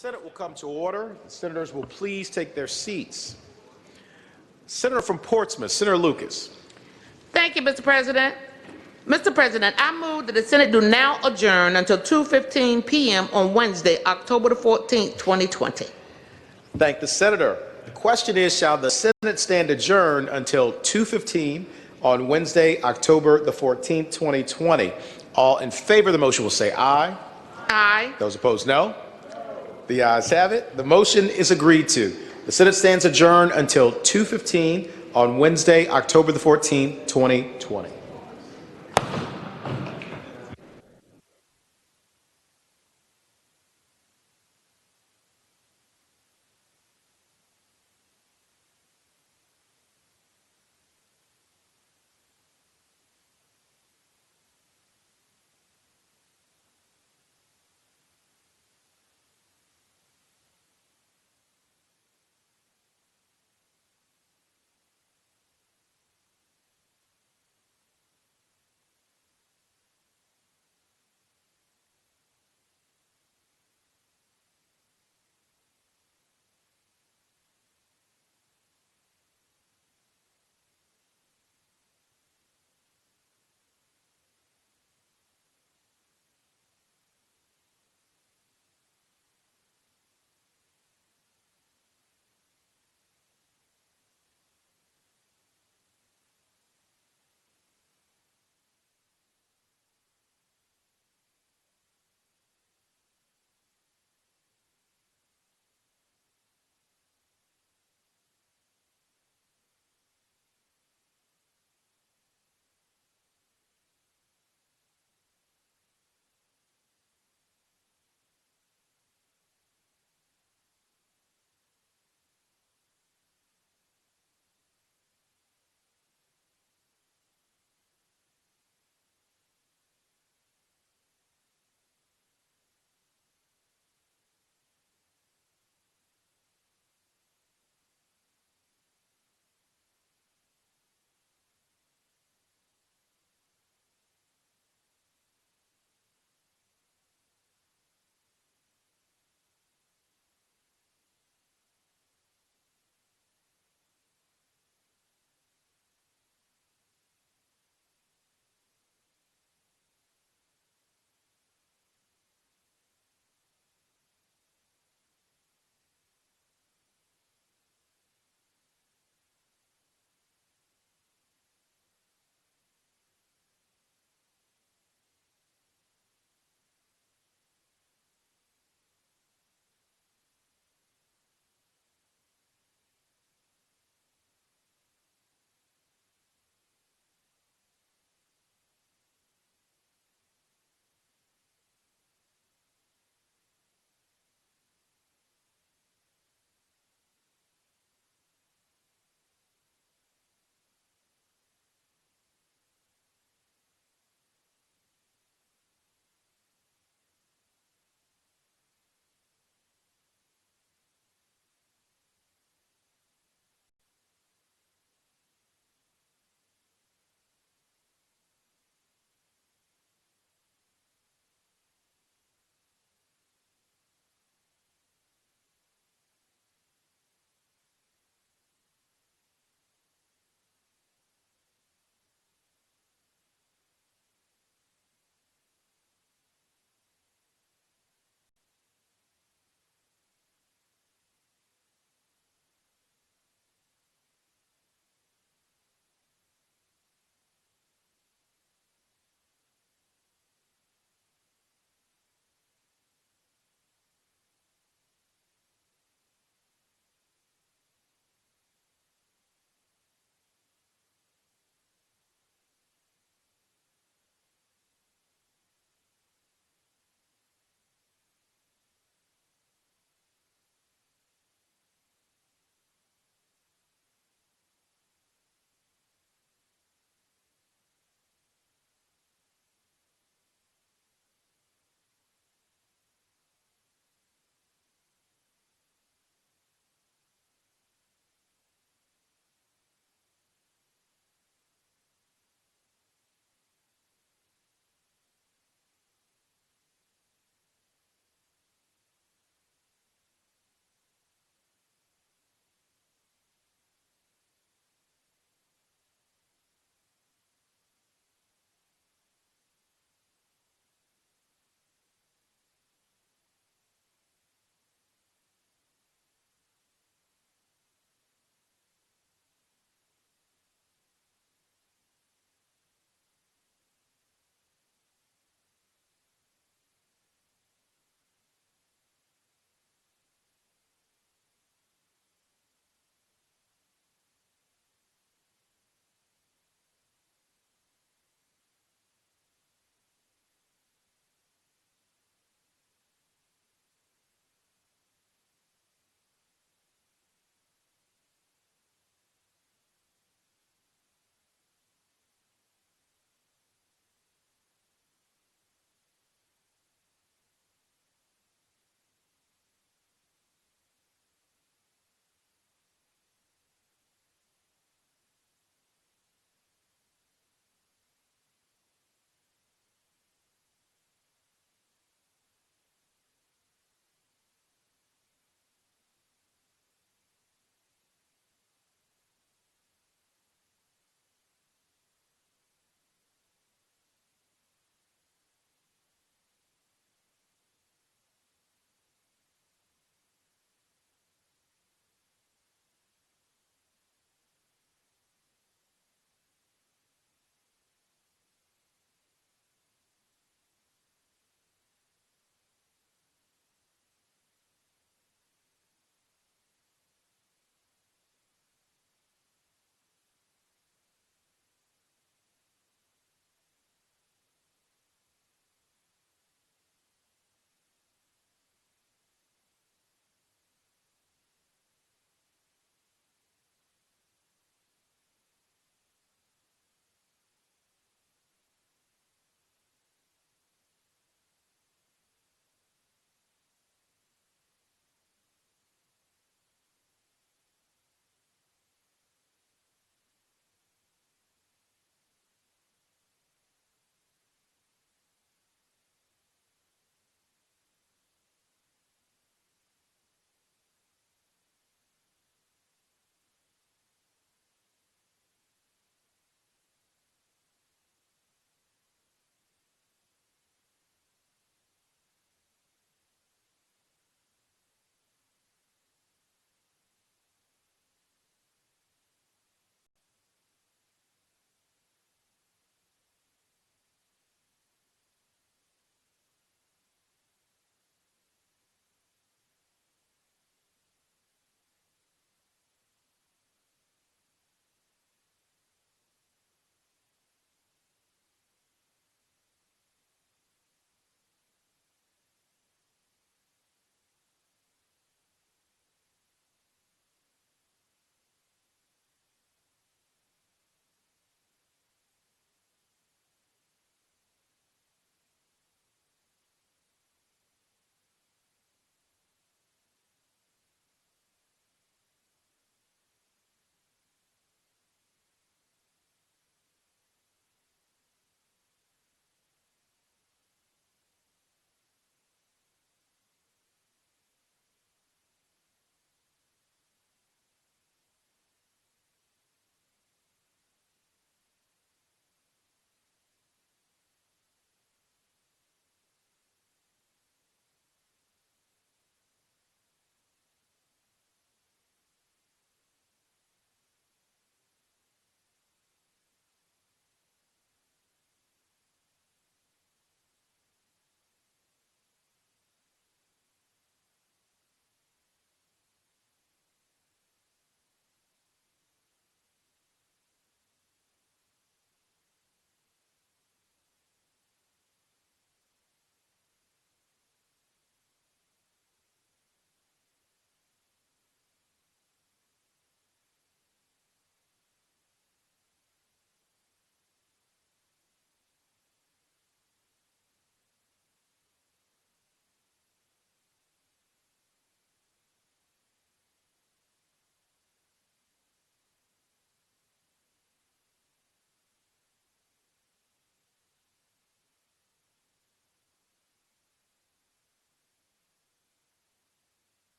Senate will come to order. The senators will please take their seats. Senator from Portsmouth, Senator Lucas. Thank you, Mr. President. Mr. President, I move that the Senate do now adjourn until 2:15 p.m. on Wednesday, October the 14th, 2020. Thank the senator. The question is, shall the Senate stand adjourned until 2:15 on Wednesday, October the 14th, 2020? All in favor of the motion will say aye. Aye. Those opposed, no. The ayes have it. The motion is agreed to. The Senate stands adjourned until 2:15 on Wednesday, October the 14th, 2020.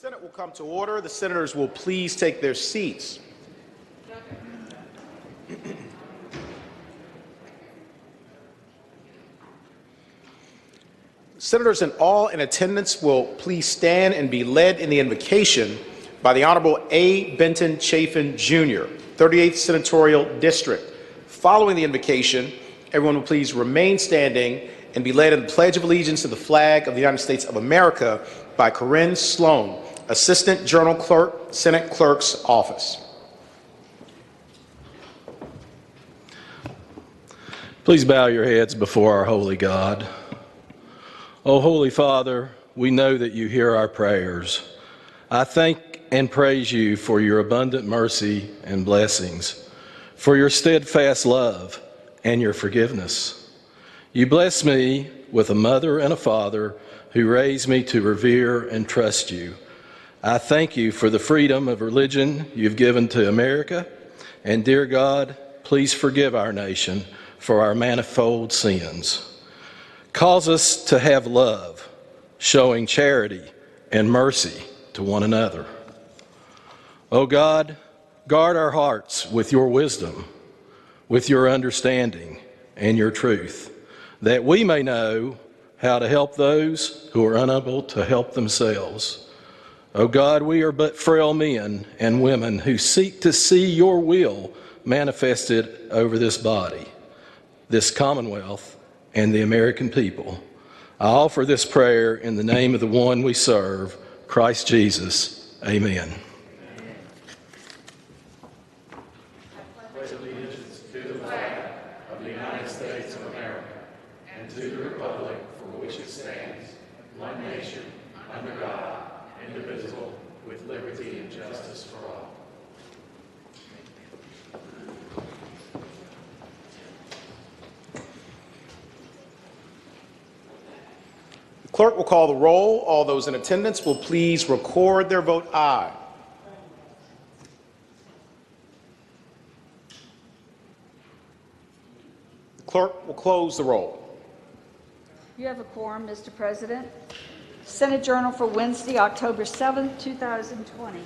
Senate will come to order. The senators will please take their seats. Senators and all in attendance will please stand and be led in the invocation by the Honorable A. Benton Chafin, Jr., 38th Senatorial District. Following the invocation, everyone will please remain standing and be led in the Pledge of Allegiance to the flag of the United States of America by Corinne Sloan, Assistant Journal Clerk, Senate Clerk's Office. Please bow your heads before our holy God. Oh, Holy Father, we know that you hear our prayers. I thank and praise you for your abundant mercy and blessings, for your steadfast love and your forgiveness. You bless me with a mother and a father who raised me to revere and trust you. I thank you for the freedom of religion you've given to America, and dear God, please forgive our nation for our manifold sins. Cause us to have love, showing charity and mercy to one another. Oh God, guard our hearts with your wisdom, with your understanding and your truth, that we may know how to help those who are unable to help themselves. Oh God, we are but frail men and women who seek to see your will manifested over this body, this Commonwealth, and the American people. I offer this prayer in the name of the one we serve, Christ Jesus. Amen. Clerk will call the roll. All those in attendance will please record their vote aye. The clerk will close the roll. You have a quorum, Mr. President. Senate Journal for Wednesday, October 7th, 2020.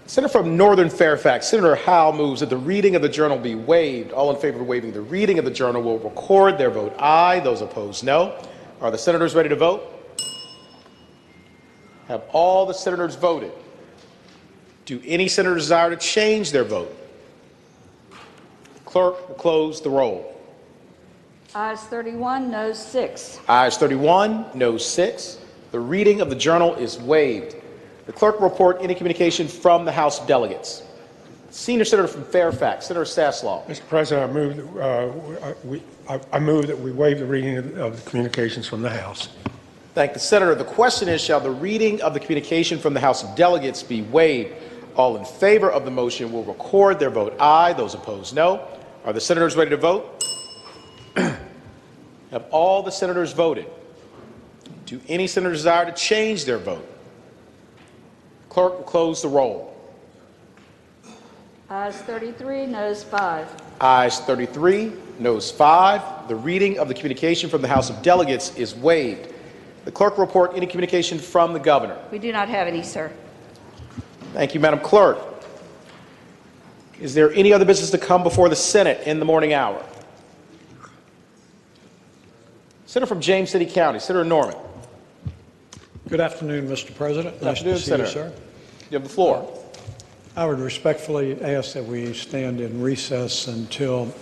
Senator from Northern Fairfax, Senator Howe moves that the reading of the journal be waived. All in favor of waiving the reading of the journal will record their vote aye. Those opposed, no. Are the senators ready to vote? Have all the senators voted? Do any senators desire to change their vote? Clerk will close the roll. Ayes 31, noes 6. Ayes 31, noes 6. The reading of the journal is waived. The clerk will report any communication from the House delegates. Senior Senator from Fairfax, Senator Saslaw. Mr. President, I move that we waive the reading of the communications from the House. Thank the Senator. The question is, shall the reading of the communication from the House of Delegates be waived? All in favor of the motion will record their vote aye. Those opposed, no. Are the senators ready to vote? Have all the senators voted? Do any senators desire to change their vote? Clerk will close the roll. Ayes 33, noes 5. Ayes 33, noes 5. The reading of the communication from the House of Delegates is waived. The clerk will report any communication from the governor. We do not have any, sir. Thank you, Madam Clerk. Is there any other business to come before the Senate in the morning hour? Senator from James City County, Senator Norman. Good afternoon, Mr. President. Good Nice afternoon, to see Senator. you, sir. You have the floor. I would respectfully ask that we stand in recess until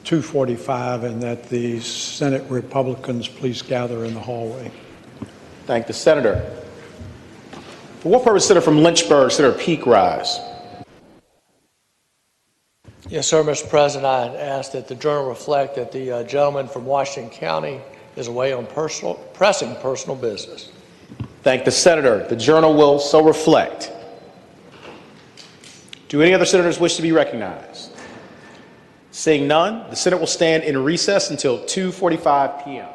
2:45 and that the Senate Republicans please gather in the hallway. Thank the Senator. For what purpose, Senator from Lynchburg, Senator Peak rise? Yes, sir, Mr. President. I ask that the journal reflect that the gentleman from Washington County is away on pressing personal business. Thank the Senator. The journal will so reflect. Do any other senators wish to be recognized? Seeing none, the Senate will stand in recess until 2:45 p.m.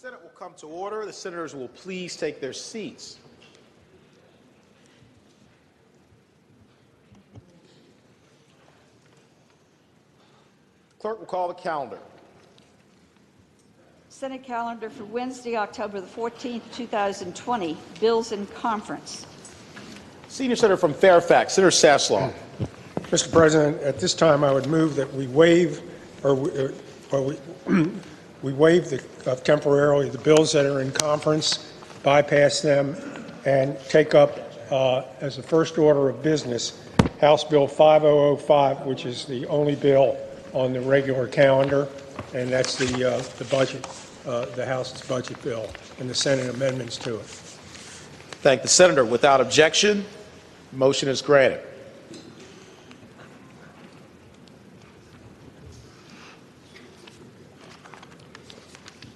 Senate will come to order. The senators will please take their seats. Clerk will call the calendar. Senate calendar for Wednesday, October the 14th, 2020. Bills in conference. Senior Senator from Fairfax, Senator Saslaw. Mr. President, at this time, I would move that we waive, we waive temporarily the bills that are in conference, bypass them, and take up as the first order of business House Bill 5005, which is the only bill on the regular calendar, and that's the budget, the House's budget bill, and the Senate amendments to it. Thank the Senator. Without objection, motion is granted.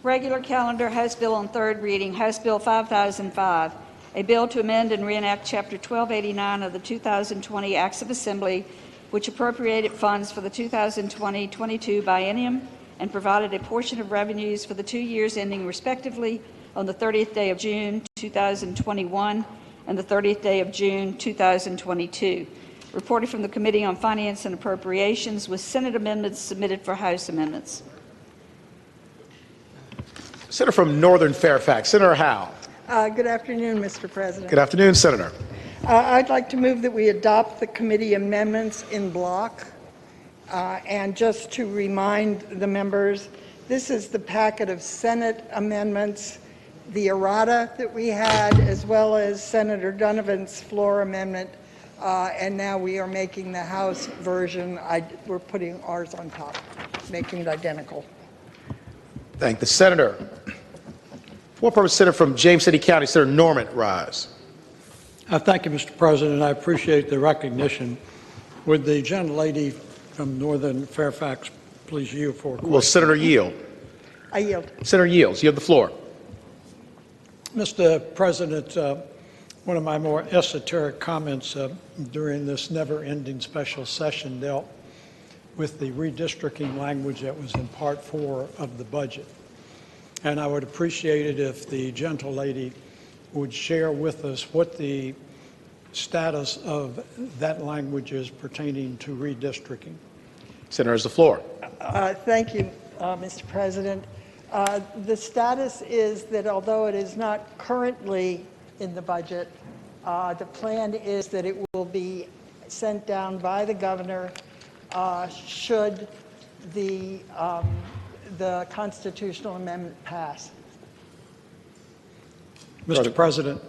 Regular calendar, House Bill on third reading, House Bill 5005, a bill to amend and reenact Chapter 1289 of the 2020 Acts of Assembly, which appropriated funds for the 2020-22 biennium and provided a portion of revenues for the 2 years ending respectively on the 30th day of June 2021 and the 30th day of June 2022. Reported from the Committee on Finance and Appropriations with Senate amendments submitted for House amendments. Senator from Northern Fairfax, Senator Howe. Good afternoon, Mr. President. Good afternoon, Senator. I'd like to move that we adopt the committee amendments in block. And just to remind the members, this is the packet of Senate amendments, the errata that we had, as well as Senator Donovan's floor amendment. And now we are making the House version. We're putting ours on top, making it identical. Thank the Senator. For-purpose Senator from James City County, Senator Norman Rise. Thank you, Mr. President. I appreciate the recognition. Would the gentlelady from Northern Fairfax please yield for a question? Will Senator yield? I yield. Senator yields. You have the floor. Mr. President, one of my more esoteric comments during this never-ending special session dealt with the redistricting language that was in Part 4 of the budget. And I would appreciate it if the gentlelady would share with us what the status of that language is pertaining to redistricting. Senator has the floor. Thank you, Mr. President. The status is that although it is not currently in the budget, the plan is that it will be sent down by the governor should the constitutional amendment pass. Mr. President.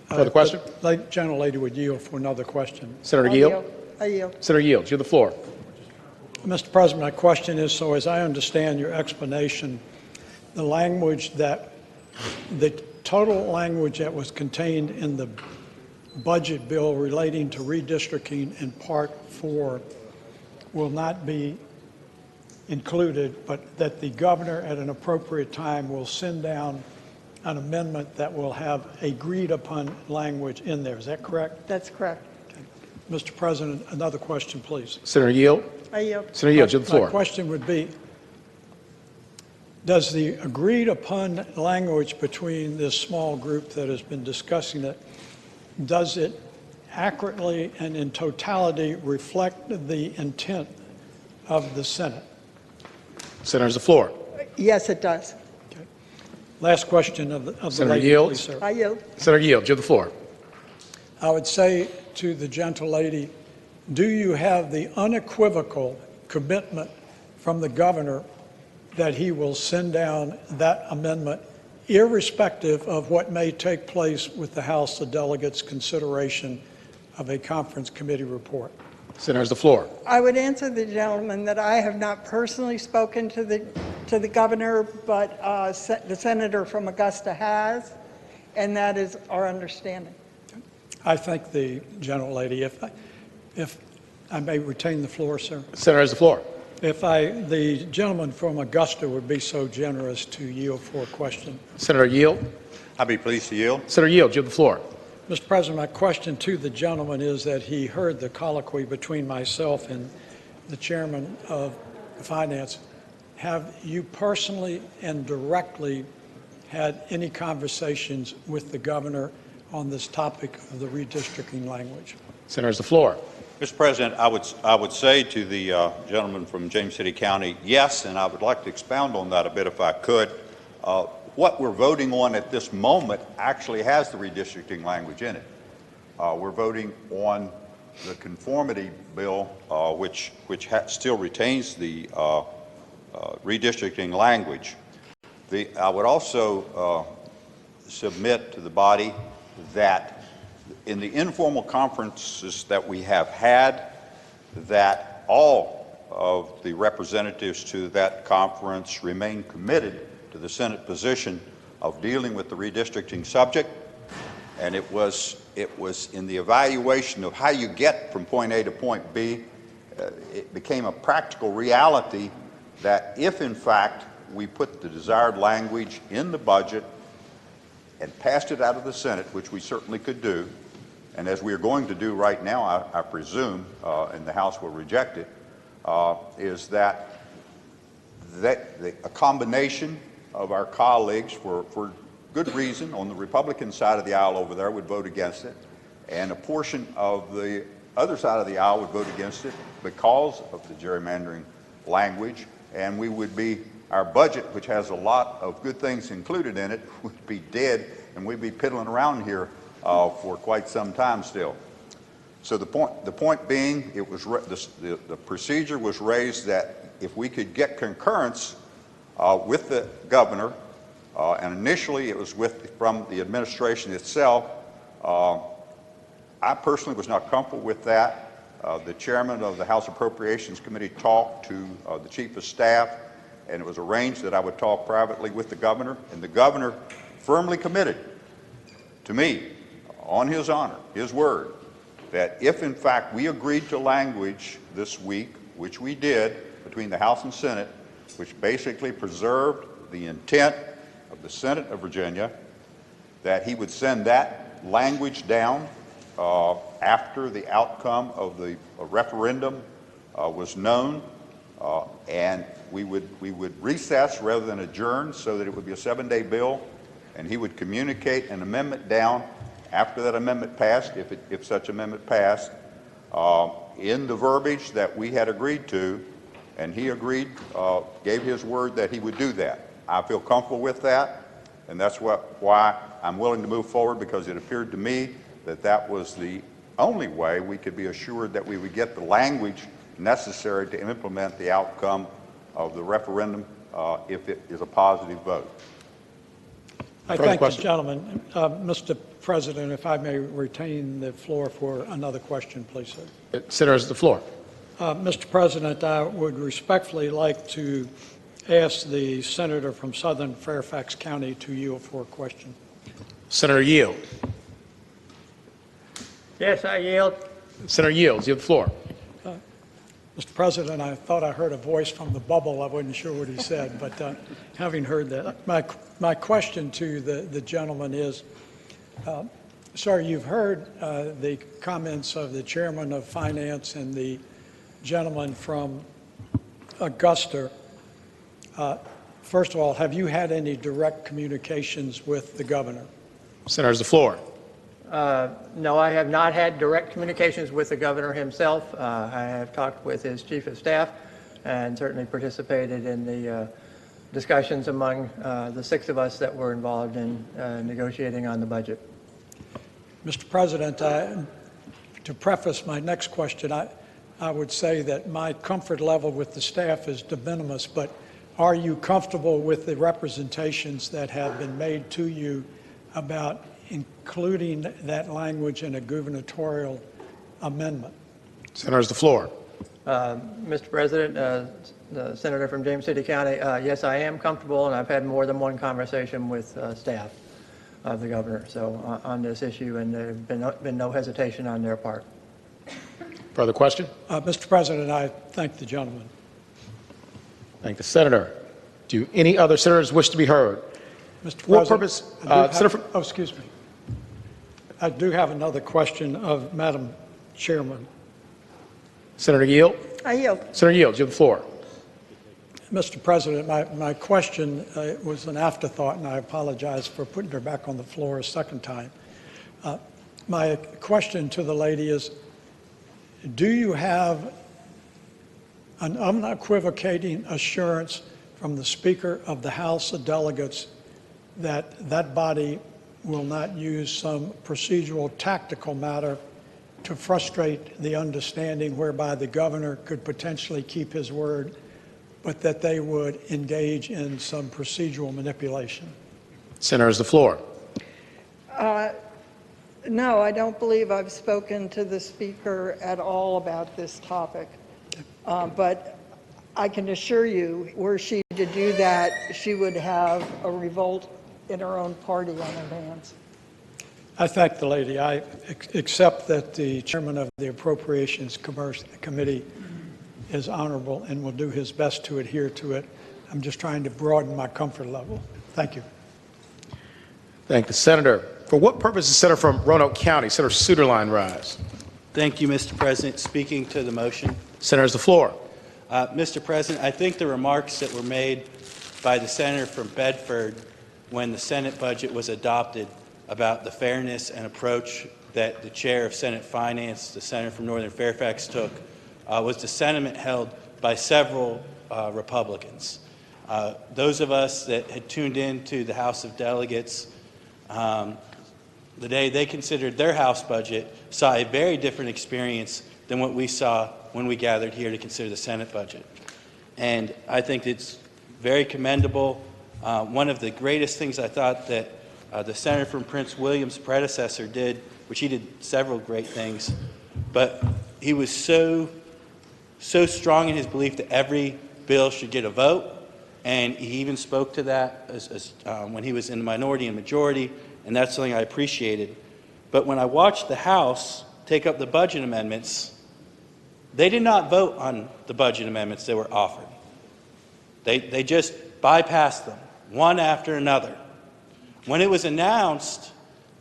Further question? The gentlelady would yield for another question. Senator yield? I yield. Senator yields. You have the floor. Mr. President, my question is, so as I understand your explanation, the language that, the total language that was contained in the budget bill relating to redistricting in Part 4 will not be included, but that the governor at an appropriate time will send down an amendment that will have agreed upon language in there. Is that correct? That's correct. Okay. Mr. President, another question, please. Senator yield? I yield. Senator yield. You have the floor. My question would be, does the agreed upon language between this small group that has been discussing it, does it accurately and in totality reflect the intent of the Senate? Senator has the floor. Yes, it does. Okay. Last question of the Senator lady, yields. please, sir. I yield. Senator yields. You have the floor. I would say to the gentlelady, do you have the unequivocal commitment from the governor that he will send down that amendment, irrespective of what may take place with the House of Delegates' consideration of a conference committee report? Senator has the floor. I would answer the gentleman that I have not personally spoken to the governor, but the senator from Augusta has, and that is our understanding. I thank the gentlelady. If I may retain the floor, sir. Senator has the floor. If the gentleman from Augusta would be so generous to yield for a question. Senator yield. I'd be pleased to yield. Senator yield. You have the floor. Mr. President, my question to the gentleman is that he heard the colloquy between myself and the chairman of Finance. Have you personally and directly had any conversations with the governor on this topic of the redistricting language? Senator has the floor. Mr. President, I would say to the gentleman from James City County, yes, and I would like to expound on that a bit if I could. What we're voting on at this moment actually has the redistricting language in it. We're voting on the conformity bill, which still retains the redistricting language. I would also submit to the body that in the informal conferences that we have had, that all of the representatives to that conference remain committed to the Senate position of dealing with the redistricting subject. And it was in the evaluation of how you get from point A to point B, it became a practical reality that if in fact we put the desired language in the budget and passed it out of the Senate, which we certainly could do, and as we are going to do right now, I presume, and the House will reject it, is that a combination of our colleagues, for good reason, on the Republican side of the aisle over there would vote against it, and a portion of the other side of the aisle would vote against it because of the gerrymandering language, and we would be, our budget, which has a lot of good things included in it, would be dead, and we'd be piddling around here for quite some time still. So the point being, it was the procedure was raised that if we could get concurrence with the governor, and initially it was from the administration itself. I personally was not comfortable with that. The chairman of the House Appropriations Committee talked to the chief of staff, and it was arranged that I would talk privately with the governor, and the governor firmly committed to me, on his honor, his word, that if in fact we agreed to language this week, which we did between the House and Senate, which basically preserved the intent of the Senate of Virginia, that he would send that language down after the outcome of the referendum was known, and we would recess rather than adjourn so that it would be a 7-day bill, and he would communicate an amendment down after that amendment passed, if such amendment passed, in the verbiage that we had agreed to, and he agreed, gave his word that he would do that. I feel comfortable with that, and that's why I'm willing to move forward, because it appeared to me that that was the only way we could be assured that we would get the language necessary to implement the outcome of the referendum if it is a positive vote. I thank the gentleman. Mr. President, if I may retain the floor for another question, please, sir. Senator has the floor. Mr. President, I would respectfully like to ask the senator from Southern Fairfax County to yield for a question. Senator Yield. Yes, I yield. Senator Yields, you have the floor. Mr. President, I thought I heard a voice from the bubble. I wasn't sure what he said, but having heard that, my question to the gentleman is, sir, you've heard the comments of the chairman of finance and the gentleman from Augusta. First of all, have you had any direct communications with the governor? Senator has the floor. No, I have not had direct communications with the governor himself. I have talked with his chief of staff and certainly participated in the discussions among the 6 of us that were involved in negotiating on the budget. Mr. President, to preface my next question, I would say that my comfort level with the staff is de minimis, but are you comfortable with the representations that have been made to you about including that language in a gubernatorial amendment? Senator has the floor. Mr. President, the senator from James City County, yes, I am comfortable, and I've had more than one conversation with staff of the governor on this issue, and there have been no hesitation on their part. Further question? Mr. President, I thank the gentleman. Thank the senator. Do any other senators wish to be heard? Mr. What President, purpose? excuse me. I do have another question of Madam Chairman. Senator Yield? I yield. Senator Yields, you have the floor. Mr. President, my question was an afterthought, and I apologize for putting her back on the floor a second time. My question to the lady is, do you have an unequivocating assurance from the Speaker of the House of Delegates that that body will not use some procedural tactical matter to frustrate the understanding whereby the governor could potentially keep his word, but that they would engage in some procedural manipulation? Senator has the floor. No, I don't believe I've spoken to the Speaker at all about this topic. But I can assure you, were she to do that, she would have a revolt in her own party on her hands. I thank the lady. I accept that the chairman of the Appropriations Committee is honorable and will do his best to adhere to it. I'm just trying to broaden my comfort level. Thank you. Thank the senator. For what purpose is Senator from Roanoke County? Senator Suderline rise. Thank you, Mr. President. Speaking to the motion. Senator has the floor. Mr. President, I think the remarks that were made by the senator from Bedford when the Senate budget was adopted about the fairness and approach that the chair of Senate Finance, the senator from Northern Fairfax, took was the sentiment held by several Republicans. Those of us that had tuned in to the House of Delegates the day they considered their House budget saw a very different experience than what we saw when we gathered here to consider the Senate budget. And I think it's very commendable. One of the greatest things I thought that the senator from Prince William's predecessor did, which he did several great things, but he was so strong in his belief that every bill should get a vote, and he even spoke to that when he was in the minority and majority, and that's something I appreciated. But when I watched the House take up the budget amendments, they did not vote on the budget amendments that were offered. They just bypassed them, one after another. When it was announced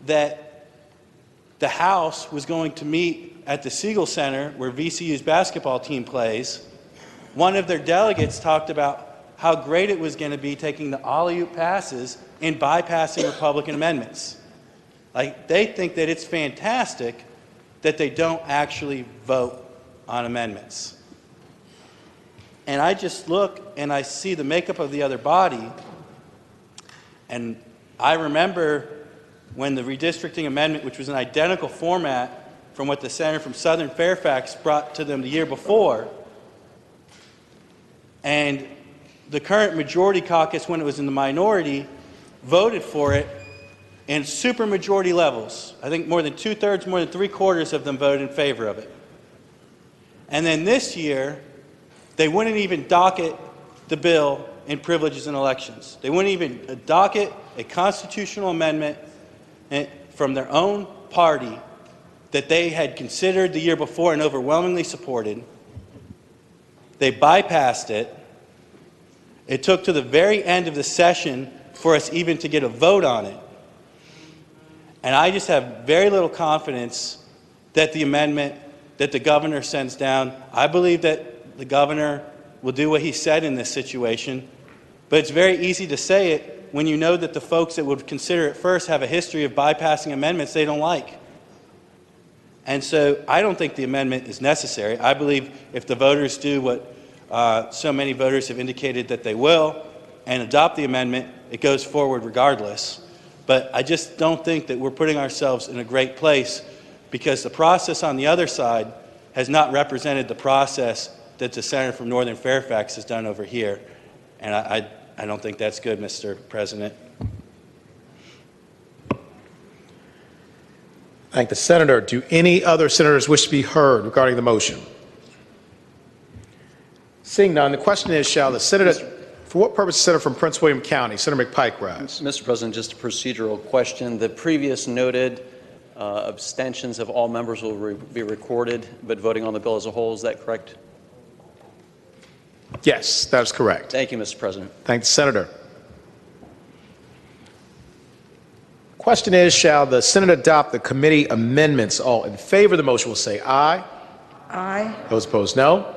that the House was going to meet at the Siegel Center, where VCU's basketball team plays, one of their delegates talked about how great it was going to be taking the alley-oop passes and bypassing Republican amendments. Like, they think that it's fantastic that they don't actually vote on amendments. And I just look and I see the makeup of the other body, and I remember when the redistricting amendment, which was an identical format from what the senator from Southern Fairfax brought to them the year before, and the current majority caucus, when it was in the minority, voted for it in supermajority levels. I think more than two-thirds, more than three-quarters of them voted in favor of it. And then this year, they wouldn't even docket the bill in privileges and elections. They wouldn't even docket a constitutional amendment from their own party that they had considered the year before and overwhelmingly supported. They bypassed it. It took to the very end of the session for us even to get a vote on it. And I just have very little confidence that the amendment that the governor sends down, I believe that the governor will do what he said in this situation, but it's very easy to say it when you know that the folks that would consider it first have a history of bypassing amendments they don't like. And so I don't think the amendment is necessary. I believe if the voters do what so many voters have indicated that they will and adopt the amendment, it goes forward regardless. But I just don't think that we're putting ourselves in a great place, because the process on the other side has not represented the process that the senator from Northern Fairfax has done over here. And I don't think that's good, Mr. President. Thank the senator. Do any other senators wish to be heard regarding the motion? Seeing none, the question is, shall the senator, for what purpose the senator from Prince William County, Senator McPike, rise? Mr. President, just a procedural question. The previous noted abstentions of all members will be recorded, but voting on the bill as a whole, is that correct? Yes, that is correct. Thank you, Mr. President. Thank the senator. Question is, shall the Senate adopt the committee amendments? All in favor of the motion will say aye. Aye. Those opposed, no.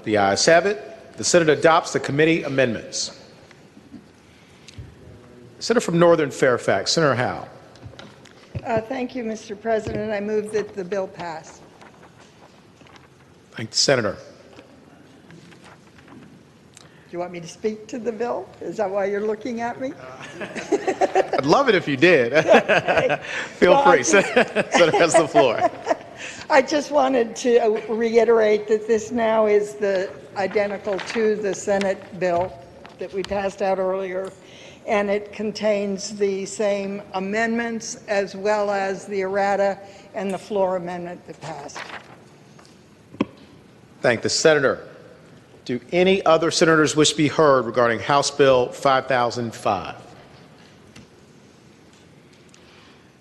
The ayes have it. The Senate adopts the committee amendments. Senator from Northern Fairfax, Senator Howe. Thank you, Mr. President. I move that the bill pass. Thank the Senator. Do you want me to speak to the bill? Is that why you're looking at me? I'd love it if you did. Feel Well, free. Senator has the floor. I just wanted to reiterate that this now is identical to the Senate bill that we passed out earlier, and it contains the same amendments as well as the errata and the floor amendment that passed. Thank the Senator. Do any other senators wish to be heard regarding House Bill 5005?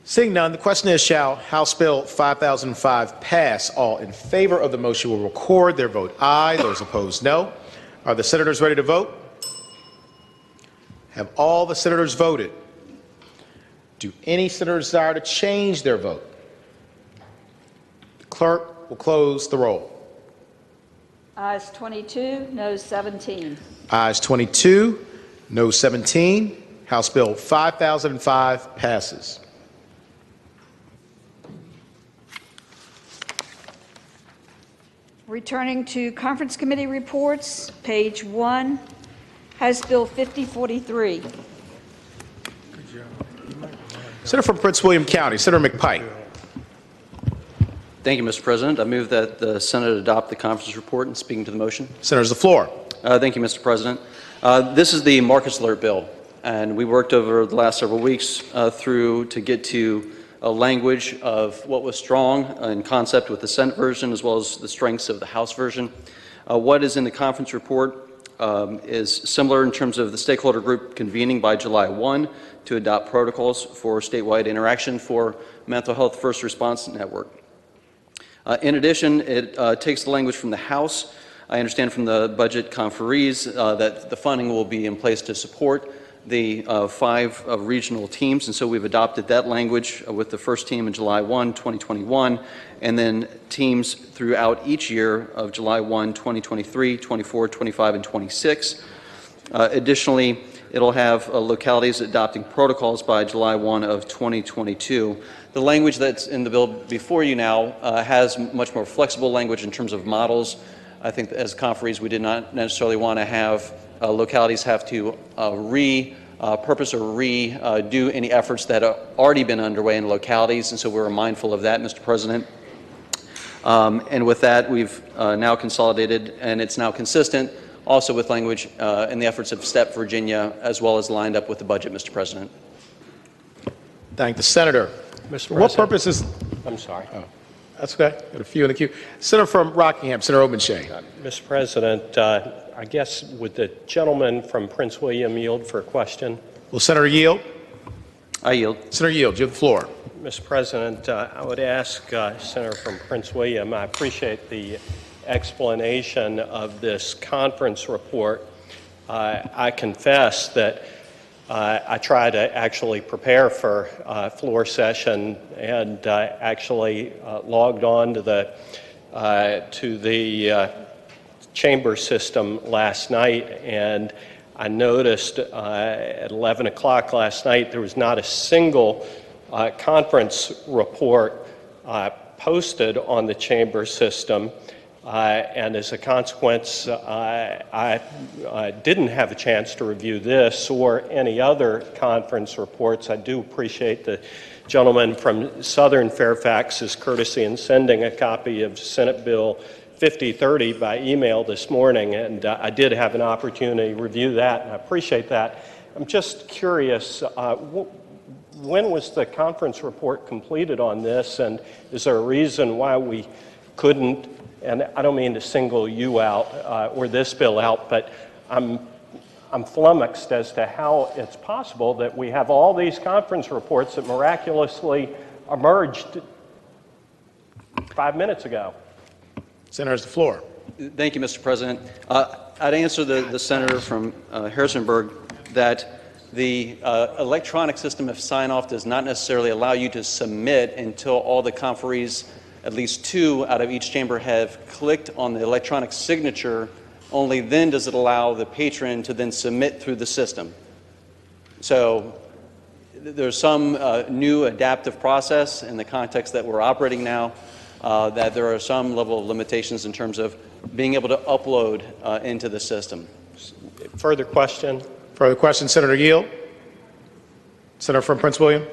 Seeing none, the question is, shall House Bill 5005 pass? All in favor of the motion will record their vote aye. Those opposed, no. Are the senators ready to vote? Have all the senators voted? Do any senators desire to change their vote? The clerk will close the roll. Ayes 22, noes 17. Ayes 22, no 17. House Bill 5005 passes. Returning to conference committee reports, page 1, House Bill 5043. Senator from Prince William County, Senator McPike. Thank you, Mr. President. I move that the Senate adopt the conference report. And speaking to the motion. Senator's the floor. Thank you, Mr. President. This is the Marcus Alert bill, and we worked over the last several weeks through to get to a language of what was strong in concept with the Senate version as well as the strengths of the House version. What is in the conference report is similar in terms of the stakeholder group convening by July 1 to adopt protocols for statewide interaction for Mental Health First Response Network. In addition, it takes the language from the House. I understand from the budget conferees that the funding will be in place to support the 5 regional teams, and so we've adopted that language with the first team in July 1, 2021, and then teams throughout each year of July 1, 2023, 24, 25, and 26. Additionally, it'll have localities adopting protocols by July 1 of 2022. The language that's in the bill before you now has much more flexible language in terms of models. I think as conferees, we did not necessarily want to have localities have to repurpose or redo any efforts that have already been underway in localities, and so we're mindful of that, Mr. President. And with that, we've now consolidated, and it's now consistent also with language in the efforts of STEP Virginia, as well as lined up with the budget, Mr. President. Thank the Senator. Mr. For what President. purpose is... I'm sorry. Oh, that's okay. Got a few in the queue. Senator from Rockingham, Senator Obenshain. Mr. President, I guess would the gentleman from Prince William yield for a question? Will Senator yield? I yield. Senator yield, you have the floor. Mr. President, I would ask Senator from Prince William, I appreciate the explanation of this conference report. I confess that I try to actually prepare for floor session and actually logged on to the chamber system last night, and I noticed at 11 o'clock last night there was not a single conference report posted on the chamber system. And as a consequence, I didn't have a chance to review this or any other conference reports. I do appreciate the gentleman from Southern Fairfax's courtesy in sending a copy of Senate Bill 5030 by email this morning, and I did have an opportunity to review that, and I appreciate that. I'm just curious, when was the conference report completed on this, and is there a reason why we couldn't? And I don't mean to single you out or this bill out, but I'm flummoxed as to how it's possible that we have all these conference reports that miraculously emerged 5 minutes ago. Senator has the floor. Thank you, Mr. President. I'd answer the senator from Harrisonburg that the electronic system of sign-off does not necessarily allow you to submit until all the conferees, at least 2 out of each chamber, have clicked on the electronic signature Only then does it allow the patron to then submit through the system. So there's some new adaptive process in the context that we're operating now, that there are some level of limitations in terms of being able to upload into the system. Further question? Further question, Senator Yield. Senator from Prince William.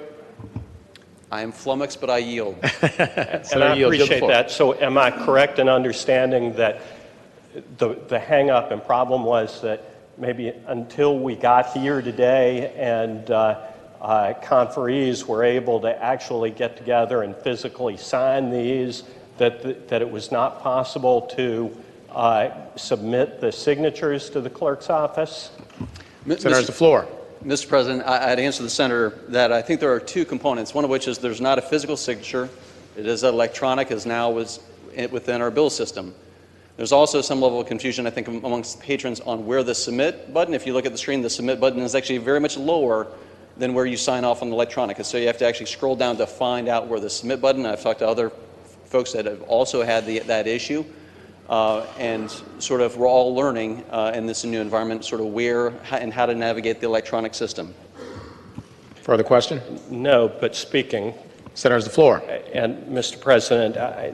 I am flummoxed, but I yield. And I appreciate that. So am I correct in understanding that the hang-up and problem was that maybe until we got here today and conferees were able to actually get together and physically sign these, that it was not possible to submit the signatures to the clerk's office? Senator has the floor. Mr. President, I'd answer the senator that I think there are two components, one of which is there's not a physical signature. It is electronic, as now within our bill system. There's also some level of confusion, I think, amongst patrons on where the submit button, if you look at the screen, the submit button is actually very much lower than where you sign off on the electronic. And so you have to actually scroll down to find out where the submit button. I've talked to other folks that have also had that issue. And sort of we're all learning in this new environment sort of where and how to navigate the electronic system. Further question? No, but speaking. Senator has the floor. And Mr. President, I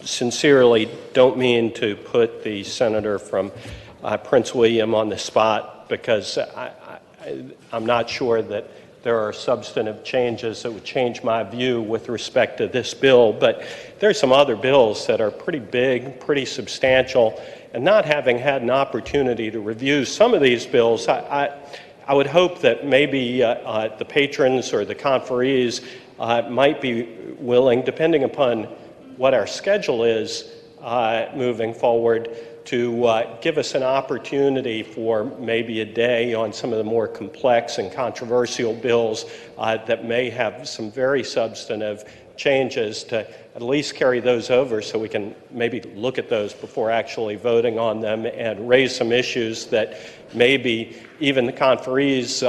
sincerely don't mean to put the senator from Prince William on the spot, because I'm not sure that there are substantive changes that would change my view with respect to this bill, but there are some other bills that are pretty big, pretty substantial, and not having had an opportunity to review some of these bills, I would hope that maybe the patrons or the conferees might be willing, depending upon what our schedule is moving forward, to give us an opportunity for maybe a day on some of the more complex and controversial bills that may have some very substantive changes, to at least carry those over so we can maybe look at those before actually voting on them and raise some issues that maybe even the conferees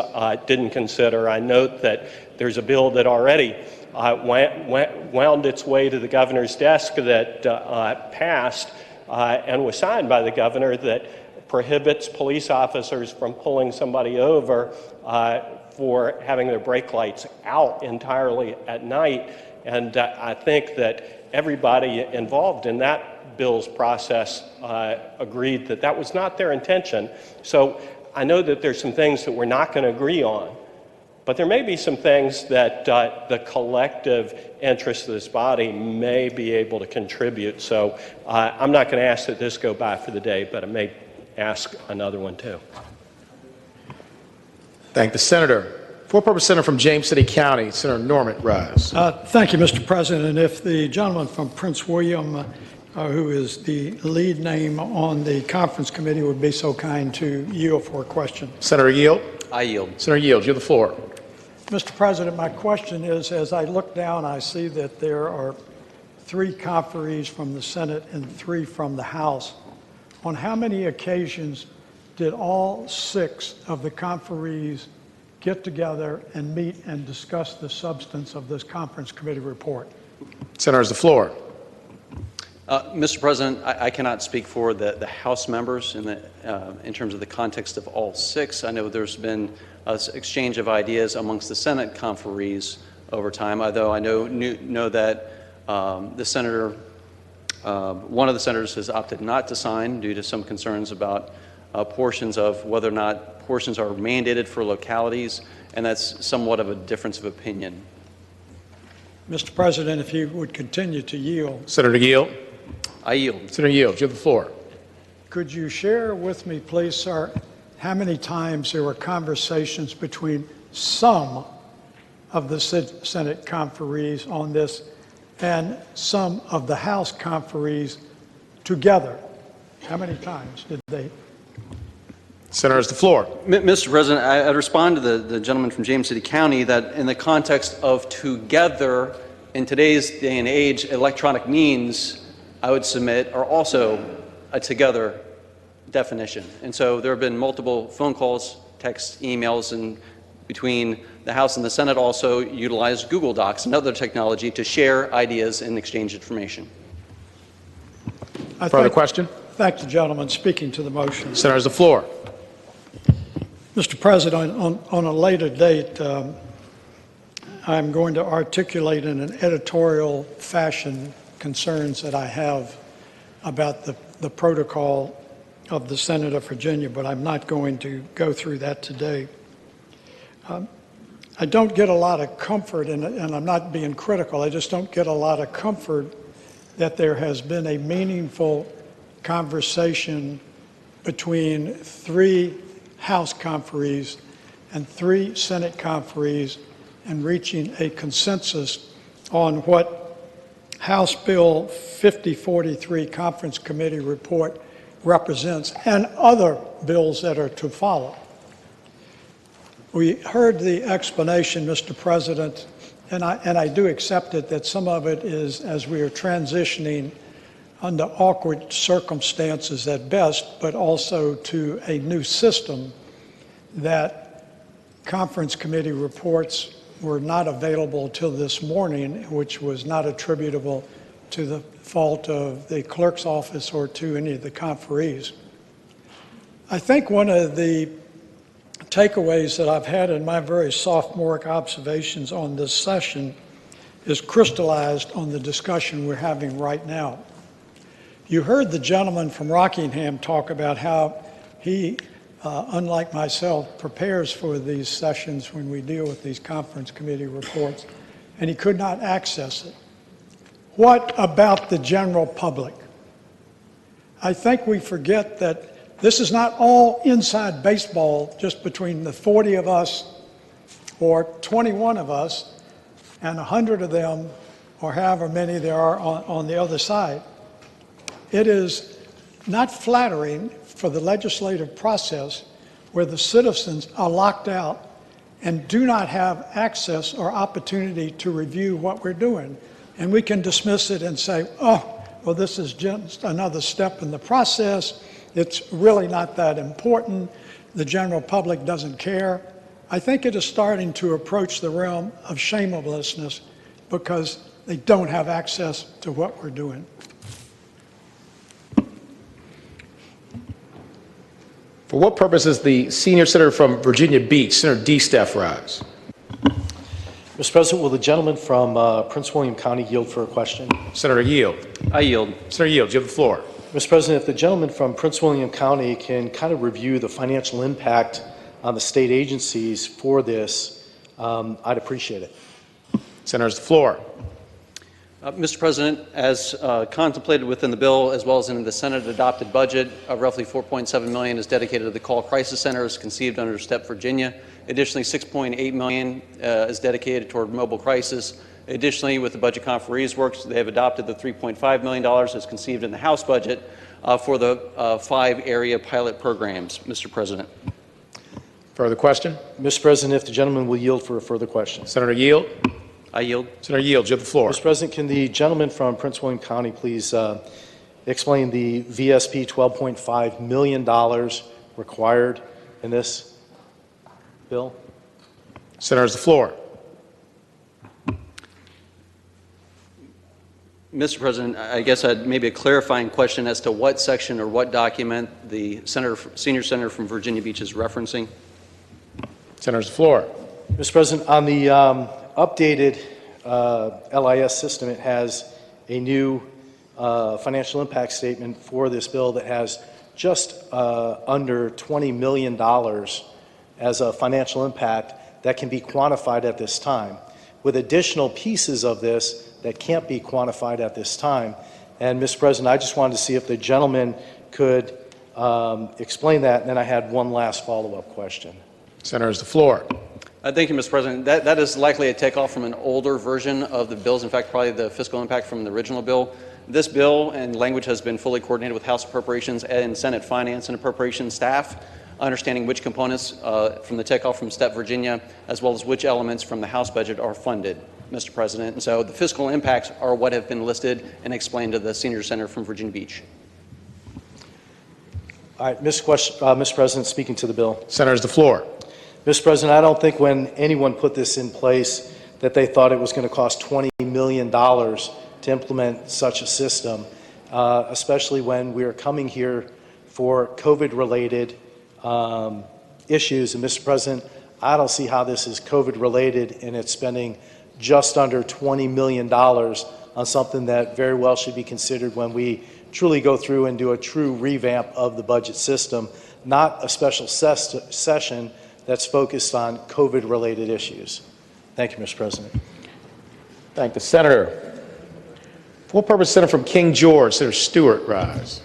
didn't consider. I note that there's a bill that already wound its way to the governor's desk that passed and was signed by the governor, that prohibits police officers from pulling somebody over for having their brake lights out entirely at night. And I think that everybody involved in that bill's process agreed that that was not their intention. So I know that there's some things that we're not going to agree on, but there may be some things that the collective interest of this body may be able to contribute. So I'm not going to ask that this go by for the day, but I may ask another one too. Thank the senator. For-purpose senator from James City County, Senator Norman Rise. Thank you, Mr. President. If the gentleman from Prince William, who is the lead name on the conference committee, would be so kind to yield for a question. Senator Yield. I yield. Senator Yield, you have the floor. Mr. President, my question is, as I look down, I see that there are 3 conferees from the Senate and 3 from the House. On how many occasions did all 6 of the conferees get together and meet and discuss the substance of this conference committee report? Senator has the floor. Mr. President, I cannot speak for the House members in terms of the context of all 6. I know there's been an exchange of ideas amongst the Senate conferees over time, although I know that the senator, one of the senators has opted not to sign due to some concerns about portions of whether or not portions are mandated for localities, and that's somewhat of a difference of opinion. Mr. President, if you would continue to yield. Senator Yield. I yield. Senator Yield, you have the floor. Could you share with me, please, sir, how many times there were conversations between some of the Senate conferees on this and some of the House conferees together? How many times did they? Senator has the floor. Mr. President, I'd respond to the gentleman from James City County that in the context of together, in today's day and age, electronic means, I would submit, are also a together definition. And so there have been multiple phone calls, texts, emails, and between the House and the Senate also utilize Google Docs and other technology to share ideas and exchange information. Further question? Thank the gentleman speaking to the motion. Senator has the floor. Mr. President, on a later date, I'm going to articulate in an editorial fashion concerns that I have about the protocol of the Senate of Virginia, but I'm not going to go through that today. I don't get a lot of comfort, and I'm not being critical, I just don't get a lot of comfort that there has been a meaningful conversation between 3 House conferees and 3 Senate conferees and reaching a consensus on what House Bill 5043 Conference Committee report represents and other bills that are to follow. We heard the explanation, Mr. President, and I do accept it that some of it is as we are transitioning under awkward circumstances at best, but also to a new system, that conference committee reports were not available till this morning, which was not attributable to the fault of the clerk's office or to any of the conferees. I think one of the takeaways that I've had in my very sophomoric observations on this session is crystallized on the discussion we're having right now. You heard the gentleman from Rockingham talk about how he, unlike myself, prepares for these sessions when we deal with these conference committee reports, and he could not access it. What about the general public? I think we forget that this is not all inside baseball just between the 40 of us or 21 of us and 100 of them or however many there are on the other side. It is not flattering for the legislative process where the citizens are locked out and do not have access or opportunity to review what we're doing. And we can dismiss it and say, oh, well, this is just another step in the process. It's really not that important. The general public doesn't care. I think it is starting to approach the realm of shamelessness because they don't have access to what we're doing. For what purpose is the senior senator from Virginia Beach, Senator D. Steph, rise? Mr. President, will the gentleman from Prince William County yield for a question? Senator yield. I yield. Senator yield, you have the floor. Mr. President, if the gentleman from Prince William County can kind of review the financial impact on the state agencies for this, I'd appreciate it. Senator has the floor. Mr. President, as contemplated within the bill, as well as in the Senate adopted budget, roughly $4.7 million is dedicated to the call crisis centers conceived under STEP Virginia. Additionally, $6.8 million is dedicated toward mobile crisis. Additionally, with the budget conferees works, they have adopted the $3.5 million as conceived in the House budget for the 5 area pilot programs. Mr. President. Further question? Mr. President, if the gentleman will yield for a further question. Senator yield. I yield. Senator yield, you have the floor. Mr. President, can the gentleman from Prince William County please explain the VSP $12.5 million required in this bill? Senator has the floor. Mr. President, I guess I'd maybe a clarifying question as to what section or what document the senior senator from Virginia Beach is referencing. Senator has the floor. Mr. President, on the updated LIS system, it has a new financial impact statement for this bill that has just under $20 million as a financial impact that can be quantified at this time, with additional pieces of this that can't be quantified at this time. And Mr. President, I just wanted to see if the gentleman could explain that, and then I had one last follow-up question. Senator has the floor. Thank you, Mr. President. That is likely a takeoff from an older version of the bills. In fact, probably the fiscal impact from the original bill. This bill and language has been fully coordinated with House Appropriations and Senate Finance and Appropriations staff, understanding which components from the takeoff from STEP Virginia, as well as which elements from the House budget are funded, Mr. President. And so the fiscal impacts are what have been listed and explained to the senior senator from Virginia Beach. All right, Mr. President, speaking to the bill. Senator has the floor. Mr. President, I don't think when anyone put this in place that they thought it was going to cost $20 million to implement such a system. especially when we're coming here for COVID-related issues. And Mr. President, I don't see how this is COVID-related and it's spending just under $20 million on something that very well should be considered when we truly go through and do a true revamp of the budget system, not a special session that's focused on COVID-related issues. Thank you, Mr. President. Thank the senator. For what purpose, Senator from King George, Senator Stewart, rise.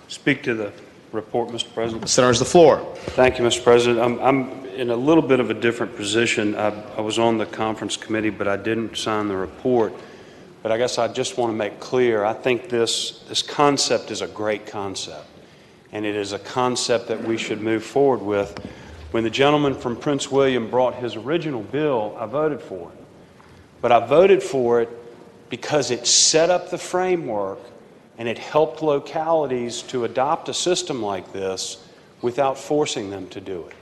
Speak to the report, Mr. President. The senator has the floor. Thank you, Mr. President. I'm in a little bit of a different position. I was on the conference committee, but I didn't sign the report. But I guess I just want to make clear, I think this concept is a great concept, and it is a concept that we should move forward with. When the gentleman from Prince William brought his original bill, I voted for it. But I voted for it because it set up the framework and it helped localities to adopt a system like this without forcing them to do it.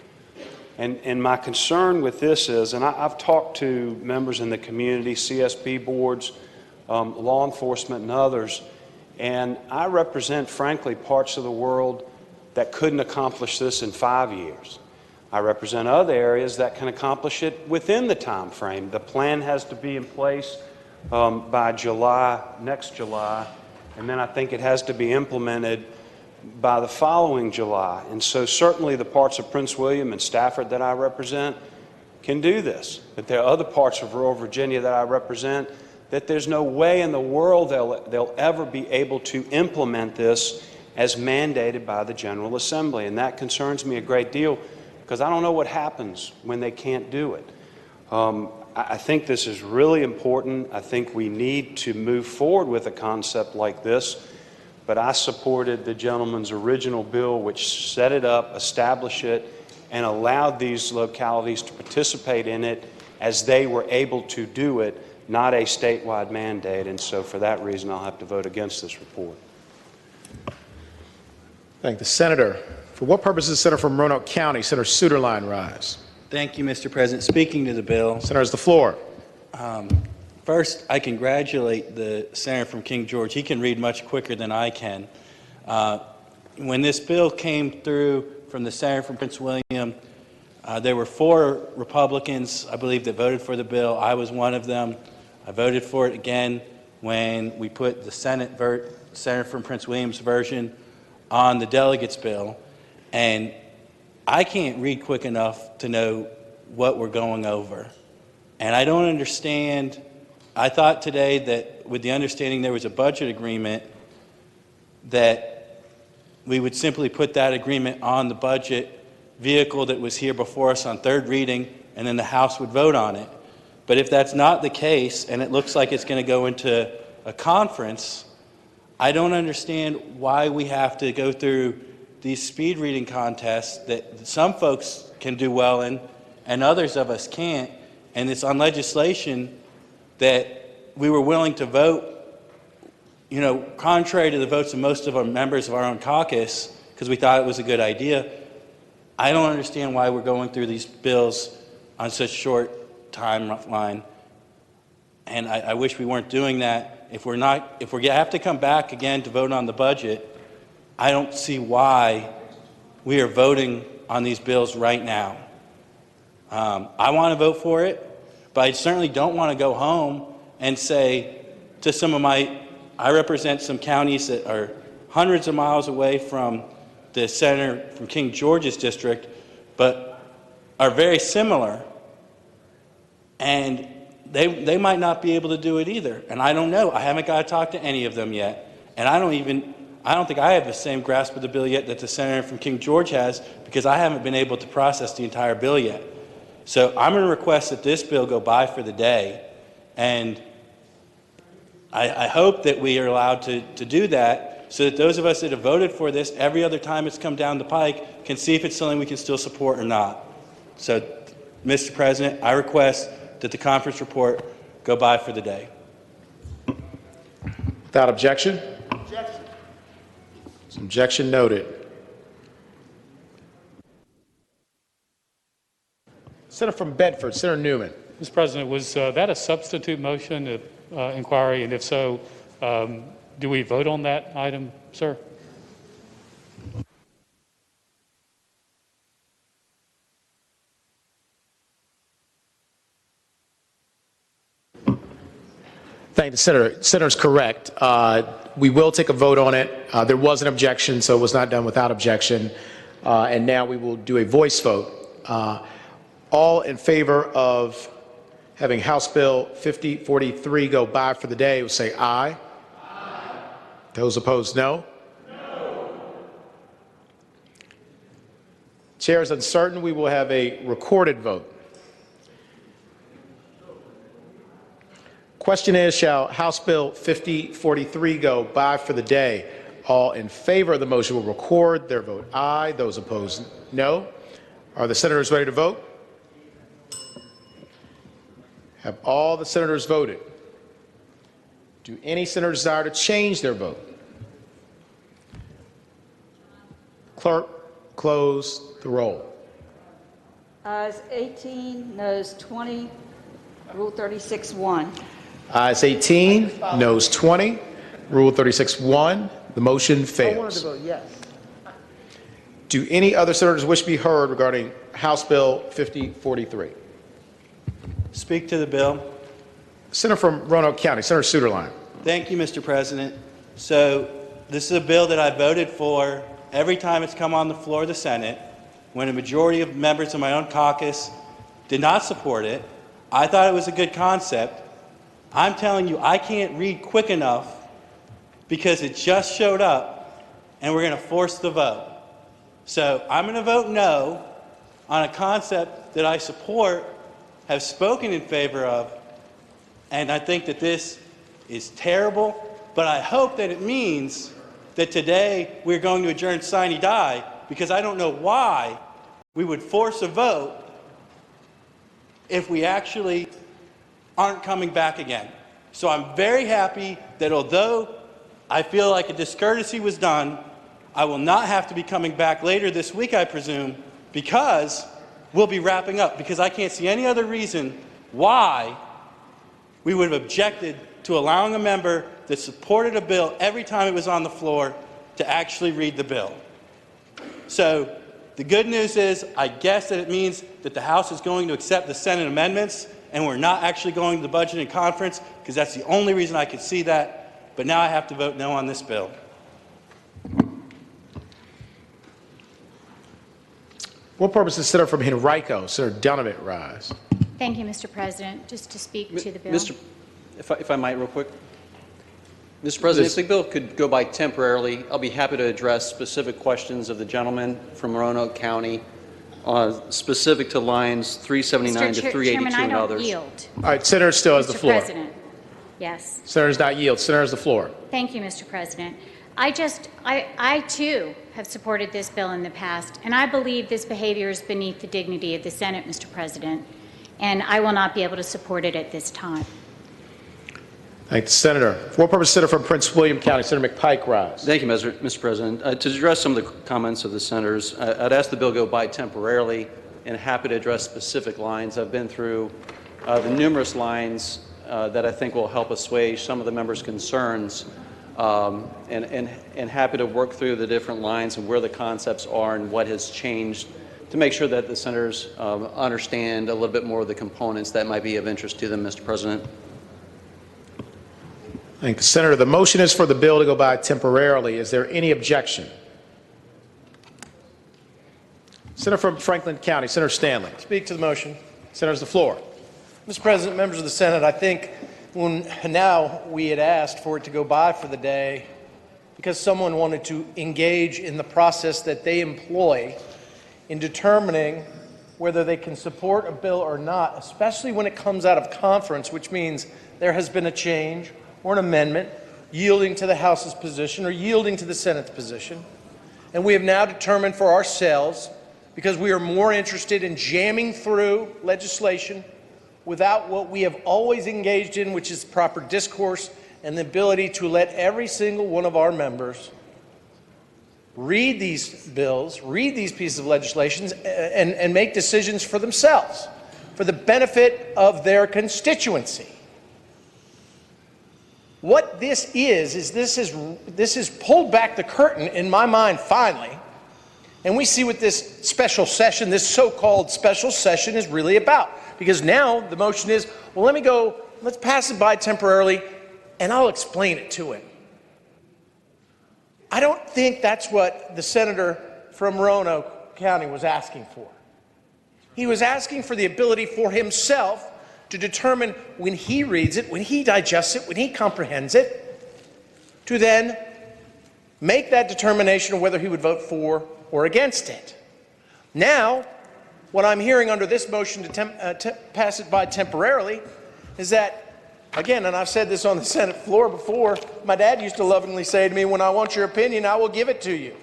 And my concern with this is, and I've talked to members in the community, CSB boards, law enforcement and others, and I represent, frankly, parts of the world that couldn't accomplish this in 5 years. I represent other areas that can accomplish it within the time frame. The plan has to be in place by July, next July, and then I think it has to be implemented by the following July. And so certainly the parts of Prince William and Stafford that I represent can do this. But there are other parts of rural Virginia that I represent that there's no way in the world they'll ever be able to implement this as mandated by the General Assembly. And that concerns me a great deal because I don't know what happens when they can't do it. I think this is really important. I think we need to move forward with a concept like this. But I supported the gentleman's original bill, which set it up, established it, and allowed these localities to participate in it as they were able to do it, not a statewide mandate. And so for that reason, I'll have to vote against this report. Thank the senator. For what purpose does the senator from Roanoke County, Senator Suderline, rise? Thank you, Mr. President. Speaking to the bill. Senator has the floor. First, I congratulate the senator from King George. He can read much quicker than I can. When this bill came through from the senator from Prince William, there were 4 Republicans, I believe, that voted for the bill. I was one of them. I voted for it again when we put the senator from Prince William's version on the delegates' bill. And I can't read quick enough to know what we're going over. And I don't understand. I thought today that with the understanding there was a budget agreement, that we would simply put that agreement on the budget vehicle that was here before us on third reading, and then the House would vote on it. But if that's not the case, and it looks like it's going to go into a conference, I don't understand why we have to go through these speed reading contests that some folks can do well in and others of us can't. And it's on legislation that we were willing to vote, contrary to the votes of most of our members of our own caucus, because we thought it was a good idea. I don't understand why we're going through these bills on such short timeline. And I wish we weren't doing that. If we have to come back again to vote on the budget, I don't see why we are voting on these bills right now. I want to vote for it, but I certainly don't want to go home and say to some of I represent some counties that are hundreds of miles away from the senator from King George's district, but are very similar. And they might not be able to do it either. And I don't know. I haven't got to talk to any of them yet. And I don't think I have the same grasp of the bill yet that the senator from King George has, because I haven't been able to process the entire bill yet. So I'm going to request that this bill go by for the day. And I hope that we are allowed to do that so that those of us that have voted for this every other time it's come down the pike can see if it's something we can still support or not. So, Mr. President, I request that the conference report go by for the day. Without objection? Objection noted. Senator from Bedford, Senator Newman. Mr. President, was that a substitute motion, inquiry? And if so, Do we vote on that item, sir? Thank the Senator. Senator's correct. We will take a vote on it. There was an objection, so it was not done without objection. And now we will do a voice vote. All in favor of having House Bill 5043 go by for the day will say aye. Aye. Those opposed, no. No. Chair is uncertain. We will have a recorded vote. Question is, shall House Bill 5043 go by for the day? All in favor of the motion will record their vote aye. Those opposed, no. Are the senators ready to vote? Have all the senators voted? Do any senators desire to change their vote? Clerk, close the roll. Ayes 18, noes 20, Rule 36-1. Ayes 18, noes 20. Rule 36-1. The motion fails. I wanted to vote yes. Do any other senators wish to be heard regarding House Bill 5043? Speak to the bill. Senator from Roanoke County, Senator Suderline. Thank you, Mr. President. So this is a bill that I voted for every time it's come on the floor of the Senate. When a majority of members of my own caucus did not support it, I thought it was a good concept. I'm telling you, I can't read quick enough because it just showed up and we're going to force the vote. So I'm going to vote no on a concept that I support, have spoken in favor of, and I think that this is terrible, but I hope that it means that today we're going to adjourn sine die, because I don't know why we would force a vote if we actually aren't coming back again. So I'm very happy that although I feel like a discourtesy was done, I will not have to be coming back later this week, I presume, because we'll be wrapping up, because I can't see any other reason why we would have objected to allowing a member that supported a bill every time it was on the floor to actually read the bill. So the good news is, I guess that it means that the House is going to accept the Senate amendments and we're not actually going to the budget and conference, because that's the only reason I could see that. But now I have to vote no on this bill. What purpose does Senator from Henrico, Senator Donovan, rise? Thank you, Mr. President. Just to speak to the bill. If I might, real quick. Mr. President, if the bill could go by temporarily, I'll be happy to address specific questions of the gentleman from Roanoke County, specific to lines 379 to 382 Chairman, I and don't others. yield. All right, Senator still has the floor. Mr. President, yes. Senator does not yield. Senator has the floor. Thank you, Mr. President. I too have supported this bill in the past, and I believe this behavior is beneath the dignity of the Senate, Mr. President, and I will not be able to support it at this time. Thank the Senator. For what purpose, Senator from Prince William County, Senator McPike, rise. Thank you, Mr. President. To address some of the comments of the senators, I'd ask the bill go by temporarily, and happy to address specific lines. I've been through the numerous lines that I think will help assuage some of the members' concerns, and happy to work through the different lines and where the concepts are and what has changed to make sure that the senators understand a little bit more of the components that might be of interest to them, Mr. President. Thank the Senator. The motion is for the bill to go by temporarily. Is there any objection? Senator from Franklin County, Senator Stanley. Speak to the motion. Senator has the floor. Mr. President, members of the Senate, I think now we had asked for it to go by for the day because someone wanted to engage in the process that they employ in determining whether they can support a bill or not, especially when it comes out of conference, which means there has been a change or an amendment yielding to the House's position or yielding to the Senate's position. And we have now determined for ourselves, because we are more interested in jamming through legislation without what we have always engaged in, which is proper discourse and the ability to let every single one of our members read these bills, read these pieces of legislation, and make decisions for themselves, for the benefit of their constituency. What this is this is pulled back the curtain in my mind finally, and we see what this special session, this so-called special session, is really about. Because now the motion is, well, let's pass it by temporarily, and I'll explain it to him. I don't think that's what the senator from Roanoke County was asking for. He was asking for the ability for himself to determine when he reads it, when he digests it, when he comprehends it, to then make that determination of whether he would vote for or against it. Now, what I'm hearing under this motion to pass it by temporarily is that, again, and I've said this on the Senate floor before, my dad used to lovingly say to me, when I want your opinion, I will give it to you.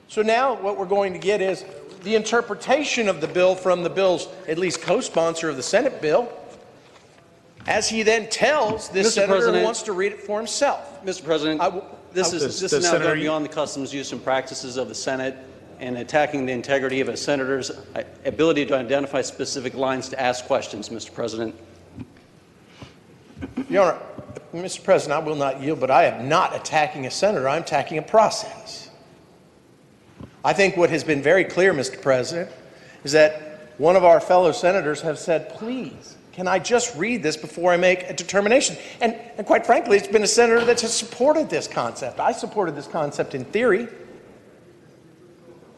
So now what we're going to get is the interpretation of the bill from the bill's at least co-sponsor of the Senate bill, as he then tells this senator who wants to read it for himself. Mr. President, this is now going beyond the customs, use, and practices of the Senate and attacking the integrity of a senator's ability to identify specific lines to ask questions, Mr. President. Your Honor, Mr. President, I will not yield, but I am not attacking a senator. I'm attacking a process. I think what has been very clear, Mr. President, is that one of our fellow senators have said, please, can I just read this before I make a determination? And quite frankly, it's been a senator that has supported this concept. I supported this concept in theory.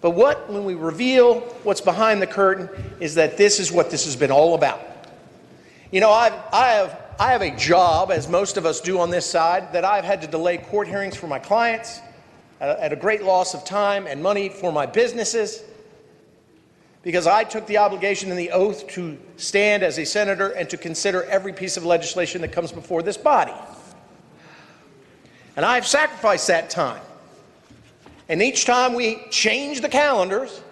But when we reveal what's behind the curtain is that this is what this has been all about. You know, I have a job, as most of us do on this side, that I've had to delay court hearings for my clients at a great loss of time and money for my businesses, because I took the obligation and the oath to stand as a senator and to consider every piece of legislation that comes before this body. And I've sacrificed that time. And each time we change the calendars,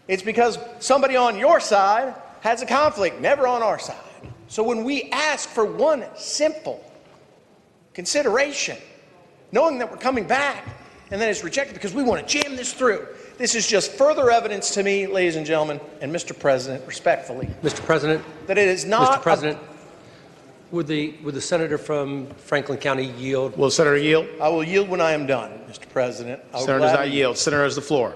it's because somebody on your side has a conflict, never on our side. So when we ask for one simple consideration, knowing that we're coming back, and then it's rejected because we want to jam this through, this is just further evidence to me, ladies and gentlemen, and Mr. President, respectfully, Mr. President, that it is not. Mr. President, would the senator from Franklin County yield? Will the senator yield? I will yield when I am done, Mr. President. Senator does not yield. Senator has the floor.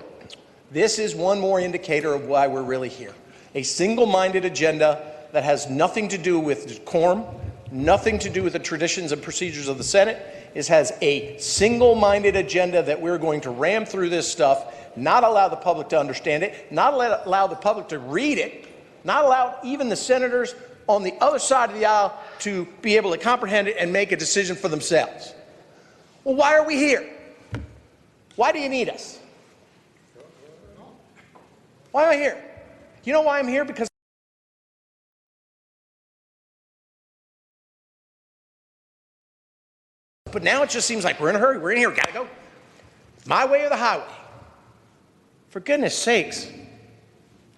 This is one more indicator of why we're really here. A single-minded agenda that has nothing to do with decorum, nothing to do with the traditions and procedures of the Senate. It has a single-minded agenda that we're going to ram through this stuff, not allow the public to understand it, not allow the public to read it, not allow even the senators on the other side of the aisle to be able to comprehend it and make a decision for themselves. Well, why are we here? Why do you need us? Why am I here? You know why I'm here? Because but now it just seems like we're in a hurry. We're in here. We gotta go. My way or the highway. For goodness sakes,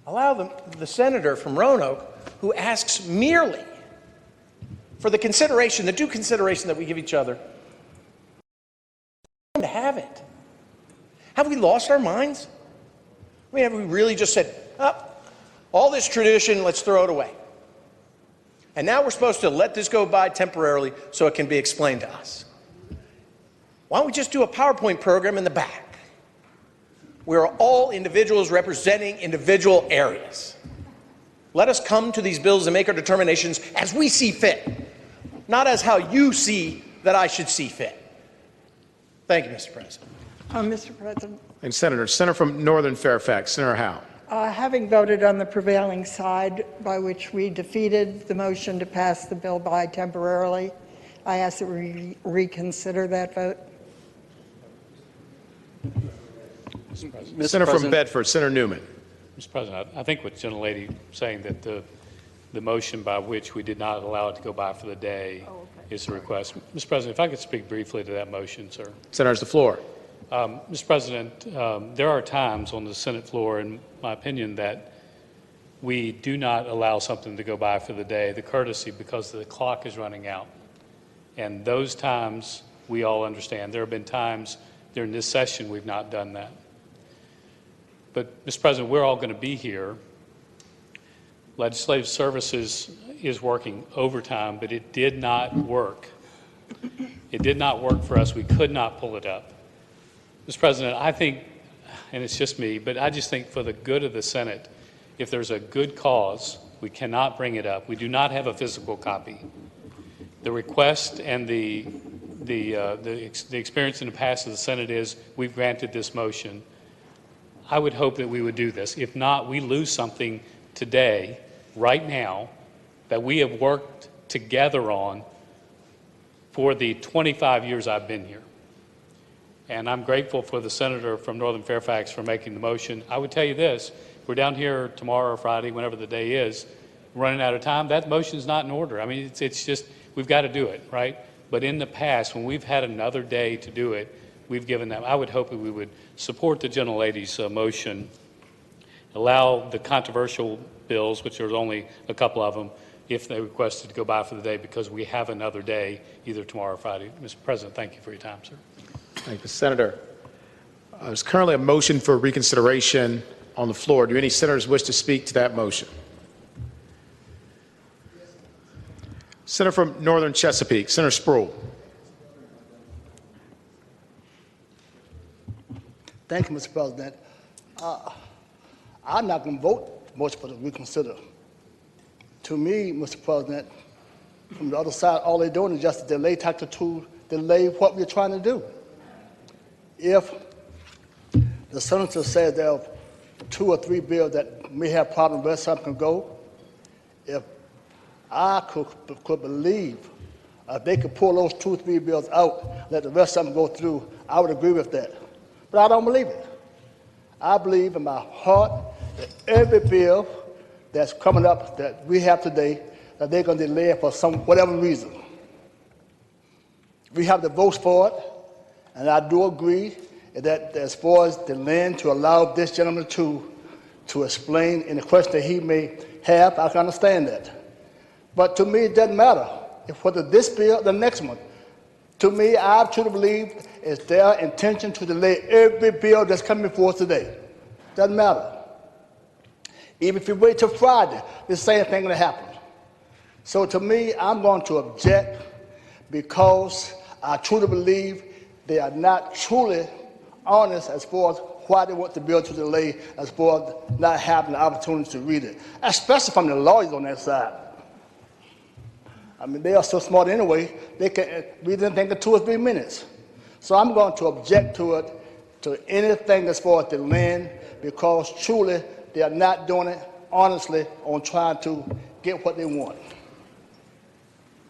allow the senator from Roanoke who asks merely for the consideration, the due consideration that we give each other, to have it. Have we lost our minds? I mean, have we really just said, oh, all this tradition, let's throw it away? And now we're supposed to let this go by temporarily so it can be explained to us. Why don't we just do a PowerPoint program in the back? We're all individuals representing individual areas. Let us come to these bills and make our determinations as we see fit, not as how you see that I should see fit. Thank you, Mr. President. Mr. President. And Senator from Northern Fairfax, Senator Howe. Having voted on the prevailing side, by which we defeated the motion to pass the bill by temporarily, I ask that we reconsider that vote. Senator from Bedford, Senator Newman. Mr. President, I think what the gentlelady saying that the motion by which we did not allow it to go by for the day is the request. Mr. President, if I could speak briefly to that motion, sir. Senator has the floor. Mr. President, there are times on the Senate floor, in my opinion, that we do not allow something to go by for the day, the courtesy, because the clock is running out. And those times, we all understand. There have been times during this session we've not done that. But, Mr. President, we're all going to be here. Legislative Services is working overtime, but it did not work. It did not work for us. We could not pull it up. Mr. President, I think, and it's just me, but I just think for the good of the Senate, if there's a good cause, we cannot bring it up. We do not have a physical copy. The request and the experience in the past of the Senate is we've granted this motion. I would hope that we would do this. If not, we lose something today, right now, that we have worked together on for the 25 years I've been here. And I'm grateful for the senator from Northern Fairfax for making the motion. I would tell you this, we're down here tomorrow or Friday, whenever the day is, running out of time, that motion's not in order. I mean, it's just, we've got to do it, right? But in the past, when we've had another day to do it, we've given them. I would hope that we would support the gentlelady's motion, allow the controversial bills, which there's only a couple of them, if they requested to go by for the day, because we have another day, either tomorrow or Friday. Mr. President, thank you for your time, sir. Thank you, Senator. There's currently a motion for reconsideration on the floor. Do any senators wish to speak to that motion? Senator from Northern Chesapeake, Senator Sproul. Thank you, Mr. President. I'm not going to vote much for the reconsider. To me, Mr. President, from the other side, all they're doing is just delay tactic to delay what we're trying to do. If the senator says there are 2 or 3 bills that may have problems, the rest of them can go, if I could believe they could pull those 2 or 3 bills out, let the rest of them go through, I would agree with that. But I don't believe it. I believe in my heart that every bill that's coming up that we have today, that they're going to delay it for whatever reason. We have the votes for it, and I do agree that as far as the land to allow this gentleman to explain in the question that he may have, I can understand that. But to me, it doesn't matter if whether this bill or the next one. To me, I truly believe it's their intention to delay every bill that's coming before us today. Doesn't matter. Even if you wait till Friday, the same thing will happen. So to me, I'm going to object because I truly believe they are not truly honest as far as why they want the bill to delay, as far as not having the opportunity to read it, especially from the lawyers on that side. I mean, they are so smart anyway, they can read anything in 2 or 3 minutes. So I'm going to object to it, to anything as far as the land, because truly they are not doing it honestly on trying to get what they want.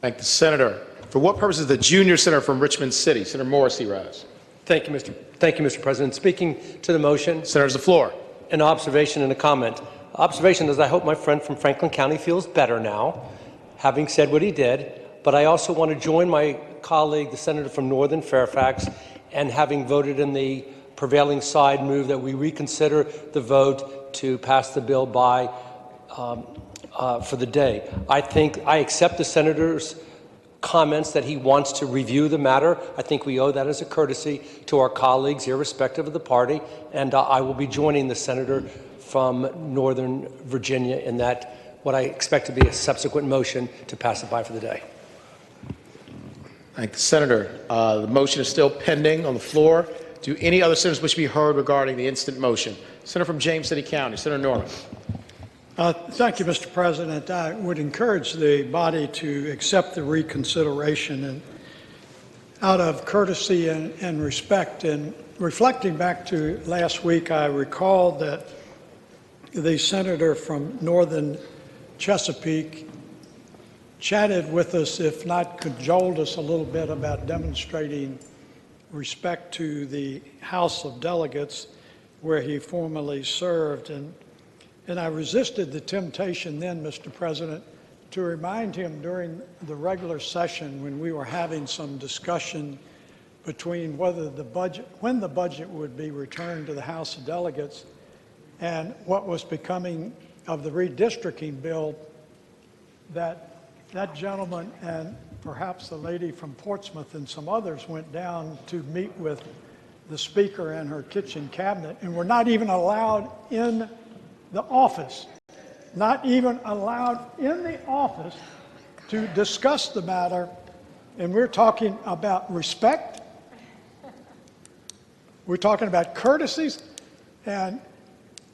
Thank the senator. For what purpose is the junior senator from Richmond City, Senator Morrissey, rise? Thank you, Mr. President. Speaking to the motion. Senators, the floor. An observation and a comment. Observation is I hope my friend from Franklin County feels better now, having said what he did, but I also want to join my colleague, the senator from Northern Fairfax, and having voted in the prevailing side, move that we reconsider the vote to pass the bill by for the day. I accept the senator's comments that he wants to review the matter. I think we owe that as a courtesy to our colleagues, irrespective of the party, and I will be joining the senator from Northern Virginia in that what I expect to be a subsequent motion to pass it by for the day. Thank the senator. The motion is still pending on the floor. Do any other senators wish to be heard regarding the instant motion? Senator from James City County, Senator Norman. Thank you, Mr. President. I would encourage the body to accept the reconsideration, and out of courtesy and respect. And reflecting back to last week, I recalled that the senator from Northern Chesapeake chatted with us, if not cajoled us a little bit, about demonstrating respect to the House of Delegates where he formerly served. And I resisted the temptation then, Mr. President, to remind him during the regular session when we were having some discussion between when the budget would be returned to the House of Delegates and what was becoming of the redistricting bill, that gentleman and perhaps the lady from Portsmouth and some others went down to meet with the Speaker and her kitchen cabinet and were not even allowed in the office, not even allowed in the office to discuss the matter, and we're talking about respect. We're talking about courtesies, and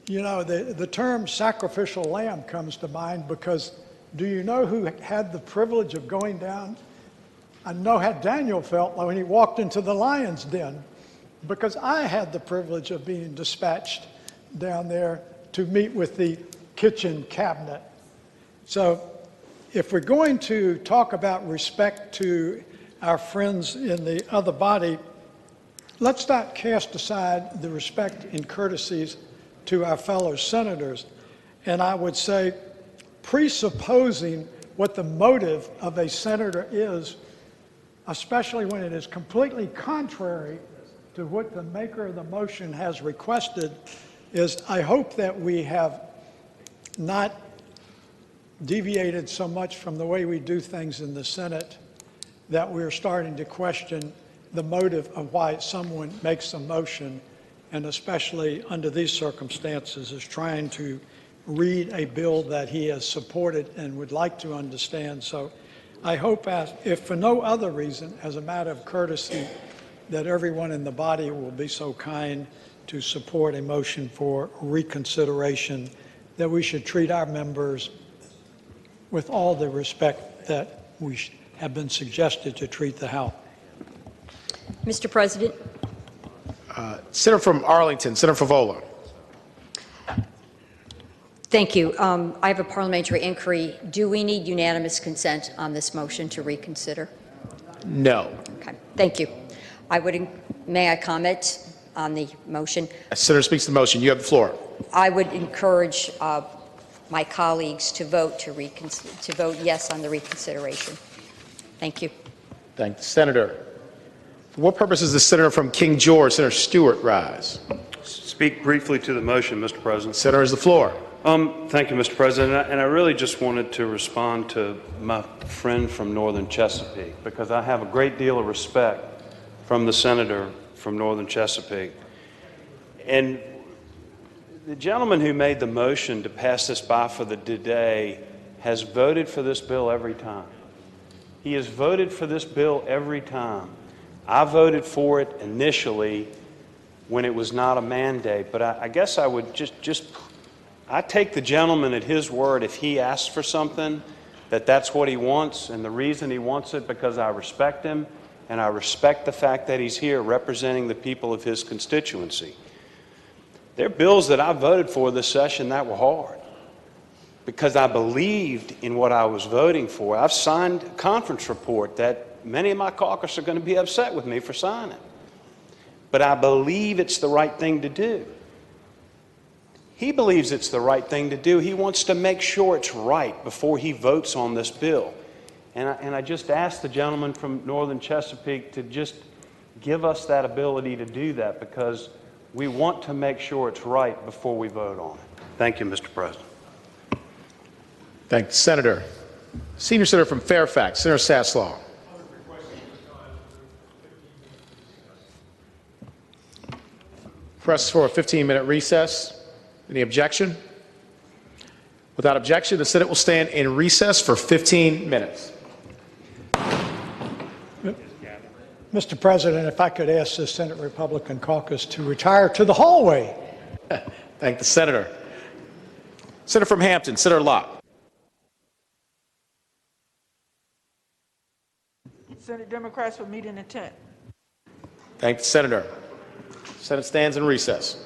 you know, the term sacrificial lamb comes to mind because do you know who had the privilege of going down? I know how Daniel felt when he walked into the lion's den, because I had the privilege of being dispatched down there to meet with the kitchen cabinet. So if we're going to talk about respect to our friends in the other body, let's not cast aside the respect and courtesies to our fellow senators. And I would say, presupposing what the motive of a senator is, especially when it is completely contrary to what the maker of the motion has requested, is I hope that we have not deviated so much from the way we do things in the Senate that we're starting to question the motive of why someone makes a motion, and especially under these circumstances is trying to read a bill that he has supported and would like to understand. So I hope, if for no other reason, as a matter of courtesy, that everyone in the body will be so kind to support a motion for reconsideration, that we should treat our members with all the respect that we have been suggested to treat the House. Mr. President. Senator from Arlington, Senator Favola. Thank you. I have a parliamentary inquiry. Do we need unanimous consent on this motion to reconsider? No. Okay, thank you. May I comment on the motion? Senator speaks to the motion. You have the floor. I would encourage my colleagues to vote yes on the reconsideration. Thank you. Thank the Senator. For what purpose does the Senator from King George, Senator Stewart, rise? Speak briefly to the motion, Mr. President. Senator has the floor. Thank you, Mr. President. And I really just wanted to respond to my friend from Northern Chesapeake, because I have a great deal of respect from the senator from Northern Chesapeake. And the gentleman who made the motion to pass this by for the today has voted for this bill every time. He has voted for this bill every time. I voted for it initially when it was not a mandate, but I guess I would I take the gentleman at his word. If he asks for something, that's what he wants, and the reason he wants it because I respect him, and I respect the fact that he's here representing the people of his constituency. There are bills that I voted for this session that were hard because I believed in what I was voting for. I've signed a conference report that many of my caucus are going to be upset with me for signing, but I believe it's the right thing to do. He believes it's the right thing to do. He wants to make sure it's right before he votes on this bill. And I just asked the gentleman from Northern Chesapeake to just give us that ability to do that, because we want to make sure it's right before we vote on it. Thank you, Mr. President. Thank the Senator. Senior Senator from Fairfax, Senator Saslaw. Press for a 15-minute recess. Any objection? Without objection, the Senate will stand in recess for 15 minutes. Mr. President, if I could ask the Senate Republican caucus to retire to the hallway. Thank the Senator. Senator from Hampton, Senator Locke. Senate Democrats will meet in the tent. Thank the Senator. Senate stands in recess.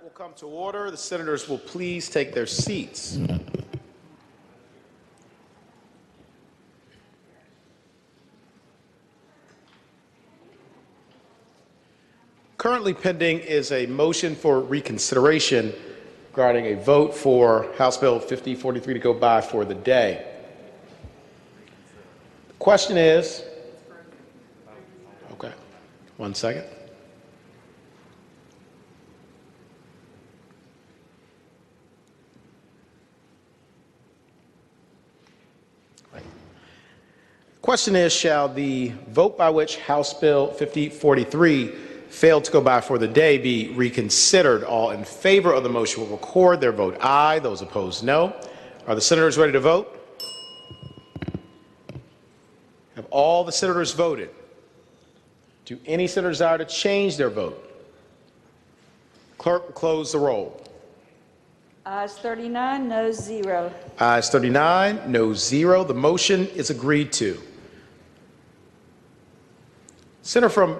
Senate will come to order. The senators will please take their seats. Currently pending is a motion for reconsideration regarding a vote for House Bill 5043 to go by for the day. The question is, okay, 1 second. Question is, shall the vote by which House Bill 5043 failed to go by for the day be reconsidered? All in favor of the motion will record their vote aye. Those opposed, no. Are the senators ready to vote? Have all the senators voted? Do any senators desire to change their vote? Clerk will close the roll. Ayes 39, noes 0. Ayes 39, no 0. The motion is agreed to. Senator from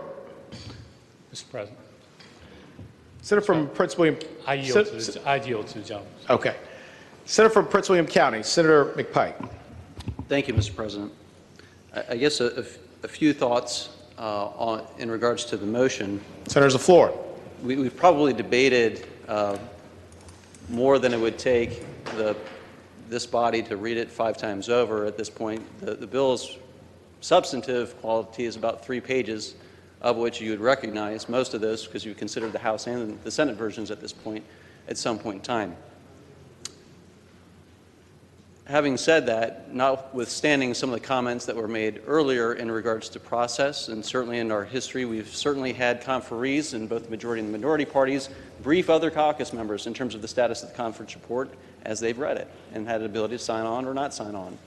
Mr. President. Senator from Prince William. I yield to the gentleman. Okay. Senator from Prince William County, Senator McPike. Thank you, Mr. President. I guess a few thoughts in regards to the motion. Senators, the floor. We've probably debated more than it would take this body to read it 5 times over at this point. The bill's substantive quality is about 3 pages, of which you would recognize most of this because you consider the House and the Senate versions at this point at some point in time. Having said that, notwithstanding some of the comments that were made earlier in regards to process, and certainly in our history, we've certainly had conferees in both the majority and the minority parties brief other caucus members in terms of the status of the conference report as they've read it and had the ability to sign on or not sign on.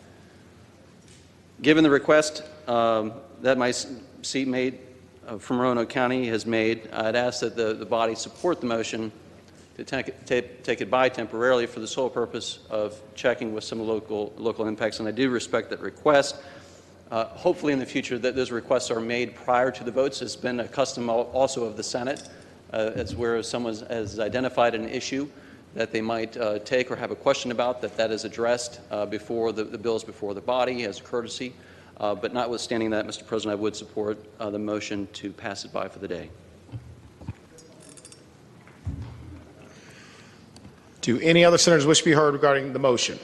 Given the request that my seatmate from Roanoke County has made, I'd ask that the body support the motion to take it by temporarily for the sole purpose of checking with some local impacts, and I do respect that request. Hopefully in the future that those requests are made prior to the votes. It's been a custom also of the Senate. It's where someone has identified an issue that they might take or have a question about, that is addressed before the bill is before the body as a courtesy. But notwithstanding that, Mr. President, I would support the motion to pass it by for the day. Do any other senators wish to be heard regarding the motion?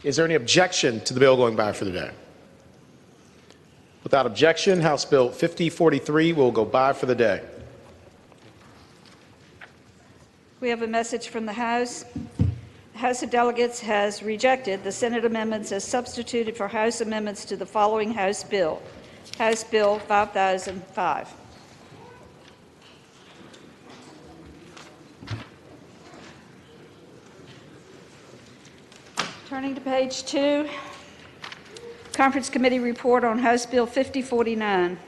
Is there any objection to the bill going by for the day? Without objection, House Bill 5043 will go by for the day. We have a message from the House. The House of Delegates has rejected the Senate amendments as substituted for House amendments to the following House bill, House Bill 5005. Turning to page 2, Conference Committee report on House Bill 5049.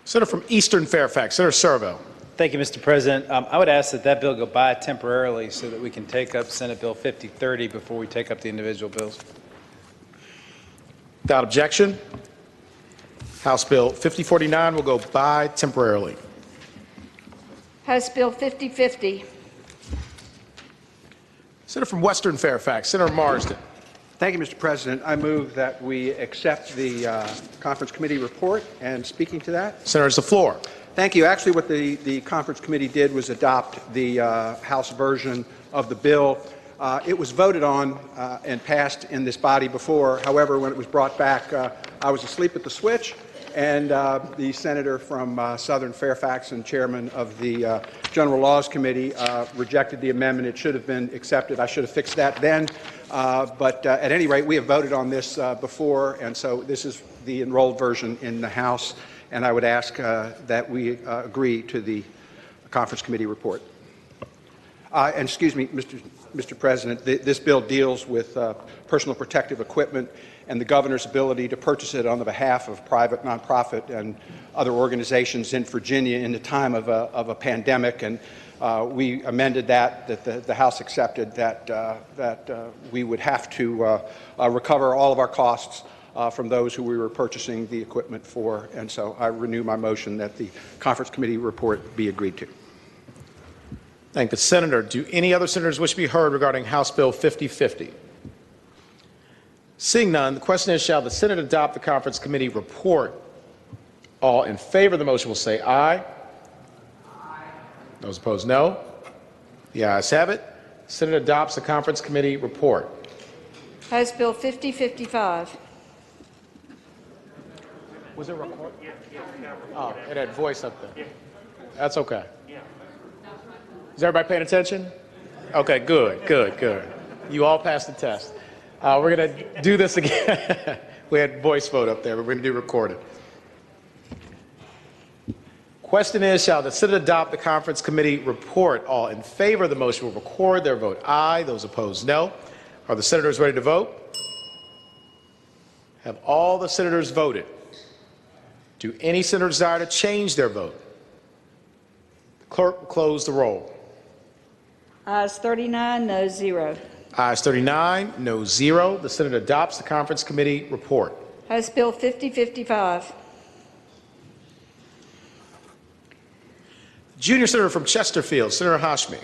Senator from Eastern Fairfax, Senator Servo. Thank you, Mr. President. I would ask that bill go by temporarily so that we can take up Senate Bill 5030 before we take up the individual bills. Without objection, House Bill 5049 will go by temporarily. House Bill 5050. Senator from Western Fairfax, Senator Marsden. Thank you, Mr. President. I move that we accept the Conference Committee report. And speaking to that. Senators, the floor. Thank you. Actually, what the Conference Committee did was adopt the House version of the bill. It was voted on and passed in this body before. However, when it was brought back, I was asleep at the switch, and the senator from Southern Fairfax and chairman of the General Laws Committee rejected the amendment. It should have been accepted. I should have fixed that then. But at any rate, we have voted on this before, and so this is the enrolled version in the House, and I would ask that we agree to the Conference Committee report. And excuse me, Mr. President, this bill deals with personal protective equipment and the governor's ability to purchase it on the behalf of private, nonprofit, and other organizations in Virginia in the time of a pandemic. And we amended that the House accepted that we would have to recover all of our costs from those who we were purchasing the equipment for. And so I renew my motion that the conference committee report be agreed to. Thank the senator. Do any other senators wish to be heard regarding House Bill 5050? Seeing none, the question is, shall the Senate adopt the conference committee report? All in favor of the motion will say aye. Aye. Those opposed, no. The ayes have it. The Senate adopts the conference committee report. House Bill 5055. Was it recorded? Oh, it had voice up there. That's okay. Is everybody paying attention? Okay, good, good, good. You all passed the test. We're going to do this again. We had voice vote up there, but we're going to do recorded. Question is, shall the Senate adopt the conference committee report? All in favor of the motion will record their vote aye. Those opposed, no. Are the senators ready to vote? Have all the senators voted? Do any senators desire to change their vote? The clerk will close the roll. Ayes 39, no 0. Ayes 39, no 0. The Senate adopts the conference committee report. House Bill 5055. Junior Senator from Chesterfield, Senator Hashmi.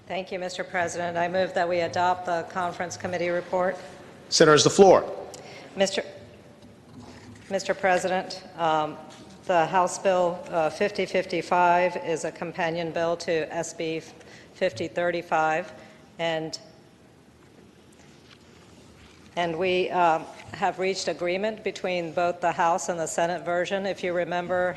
Thank you, Mr. President. I move that we adopt the conference committee report. Senator, has the floor. Mr. President, the House Bill 5055 is a companion bill to SB 5035, and we have reached agreement between both the House and the Senate version. If you remember,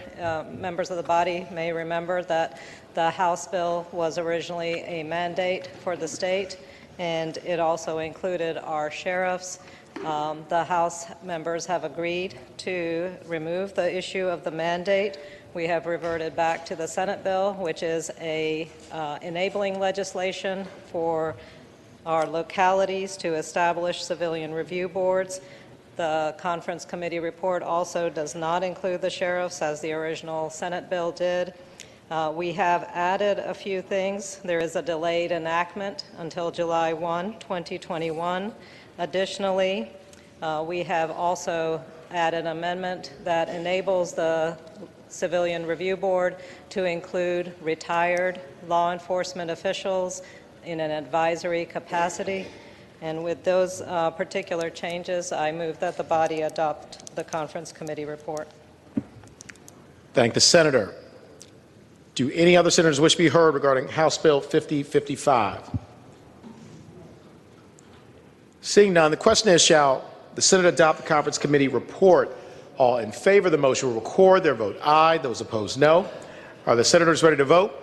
members of the body may remember that the House bill was originally a mandate for the state, and it also included our sheriffs. The House members have agreed to remove the issue of the mandate. We have reverted back to the Senate bill, which is a enabling legislation for our localities to establish civilian review boards. The conference committee report also does not include the sheriffs, as the original Senate bill did. We have added a few things. There is a delayed enactment until July 1, 2021. Additionally, we have also added an amendment that enables the Civilian Review Board to include retired law enforcement officials in an advisory capacity. And with those particular changes, I move that the body adopt the conference committee report. Thank the senator. Do any other senators wish to be heard regarding House Bill 5055? Seeing none, the question is, shall the Senate adopt the conference committee report? All in favor of the motion will record their vote aye. Those opposed, no. Are the senators ready to vote?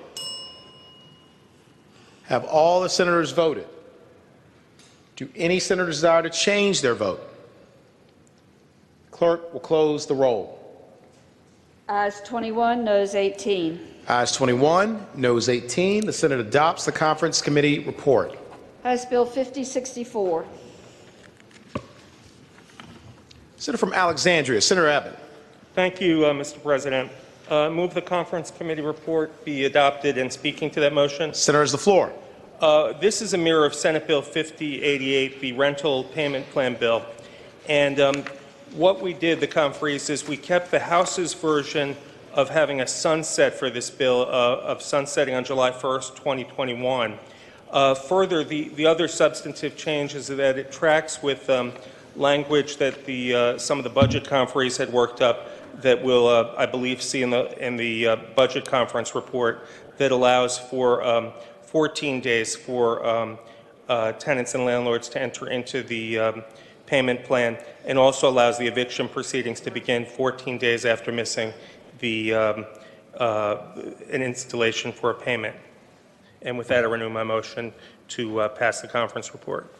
Have all the senators voted? Do any senators desire to change their vote? Clerk will close the roll. Ayes 21, noes 18. Ayes 21, noes 18. The Senate adopts the conference committee report. House Bill 5064. Senator from Alexandria, Senator Evan. Thank you, Mr. President. Move the conference committee report be adopted, and speaking to that motion. Senator, has the floor. This is a mirror of Senate Bill 5088, the rental payment plan bill. And what we did, the conferees, is we kept the House's version of having a sunset for this bill, of sunsetting on July 1st, 2021. Further, the other substantive change is that it tracks with language that some of the budget conferees had worked up that we'll, I believe, see in the budget conference report, that allows for 14 days for tenants and landlords to enter into the payment plan, and also allows the eviction proceedings to begin 14 days after missing an installation for a payment. And with that, I renew my motion to pass the conference report.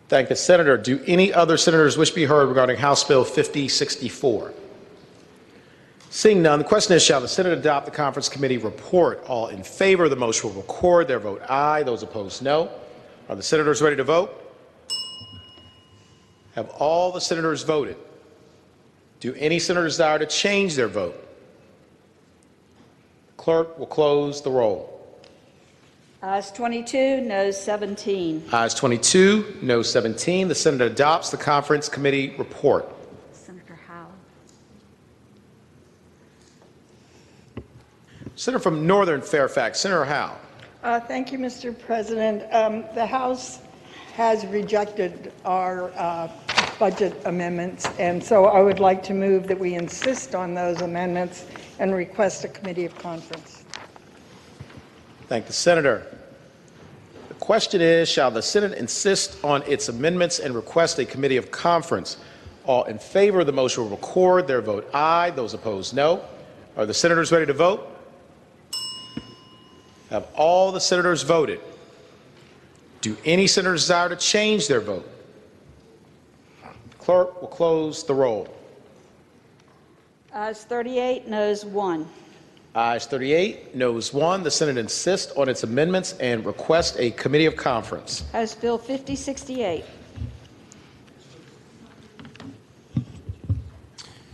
Thank the senator. Do any other senators wish to be heard regarding House Bill 5064? Seeing none, the question is, shall the Senate adopt the conference committee report? All in favor of the motion will record their vote aye. Those opposed, no. Are the senators ready to vote? Have all the senators voted? Do any senators desire to change their vote? The clerk will close the roll. Ayes 22, noes 17. Ayes 22, no 17. The Senate adopts the conference committee report. Senator Howe. Senator from Northern Fairfax, Senator Howe. Thank you, Mr. President. The House has rejected our budget amendments, and so I would like to move that we insist on those amendments and request a committee of conference. Thank the senator. The question is, shall the Senate insist on its amendments and request a committee of conference? All in favor of the motion will record their vote aye. Those opposed, no. Are the senators ready to vote? Have all the senators voted? Do any senators desire to change their vote? Clerk will close the roll. Ayes 38, noes 1. Ayes 38, noes 1. The Senate insists on its amendments and request a committee of conference. House Bill 5068.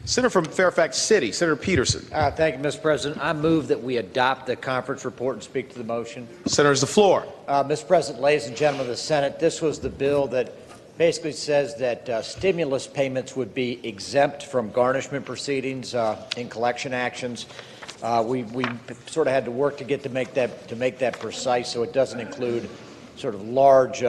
Senator from Fairfax City, Senator Peterson. Thank you, Mr. President. I move that we adopt the conference report and speak to the motion. Senators, the floor. Mr. President, ladies and gentlemen of the Senate, this was the bill that basically says that stimulus payments would be exempt from garnishment proceedings in collection actions. We sort of had to work to make that precise, so it doesn't include sort of large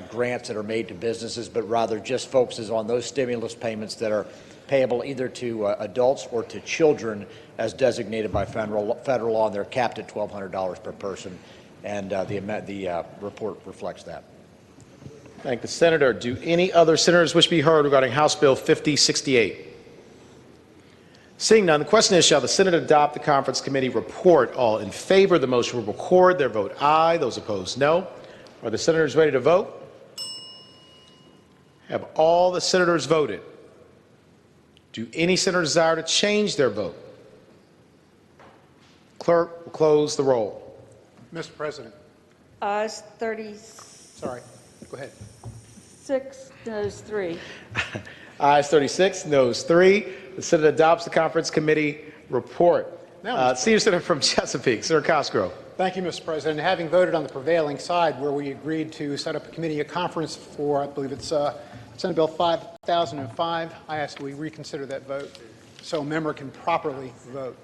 grants that are made to businesses, but rather just focuses on those stimulus payments that are payable either to adults or to children as designated by federal law, and they're capped at $1,200 per person, and the report reflects that. Thank the senator. Do any other senators wish to be heard regarding House Bill 5068? Seeing none, the question is, shall the Senate adopt the conference committee report? All in favor of the motion will record their vote aye. Those opposed, no. Are the senators ready to vote? Have all the senators voted? Do any senators desire to change their vote? Clerk will close the roll. Mr. President. Ayes 30. Sorry. Go ahead. 6, noes 3. Ayes 36, noes 3. The Senate adopts the conference committee report. Senior Senator from Chesapeake, Senator Cosgrove. Thank you, Mr. President. Having voted on the prevailing side where we agreed to set up a committee of conference for, I believe it's Senate Bill 5005, I ask that we reconsider that vote so a member can properly vote.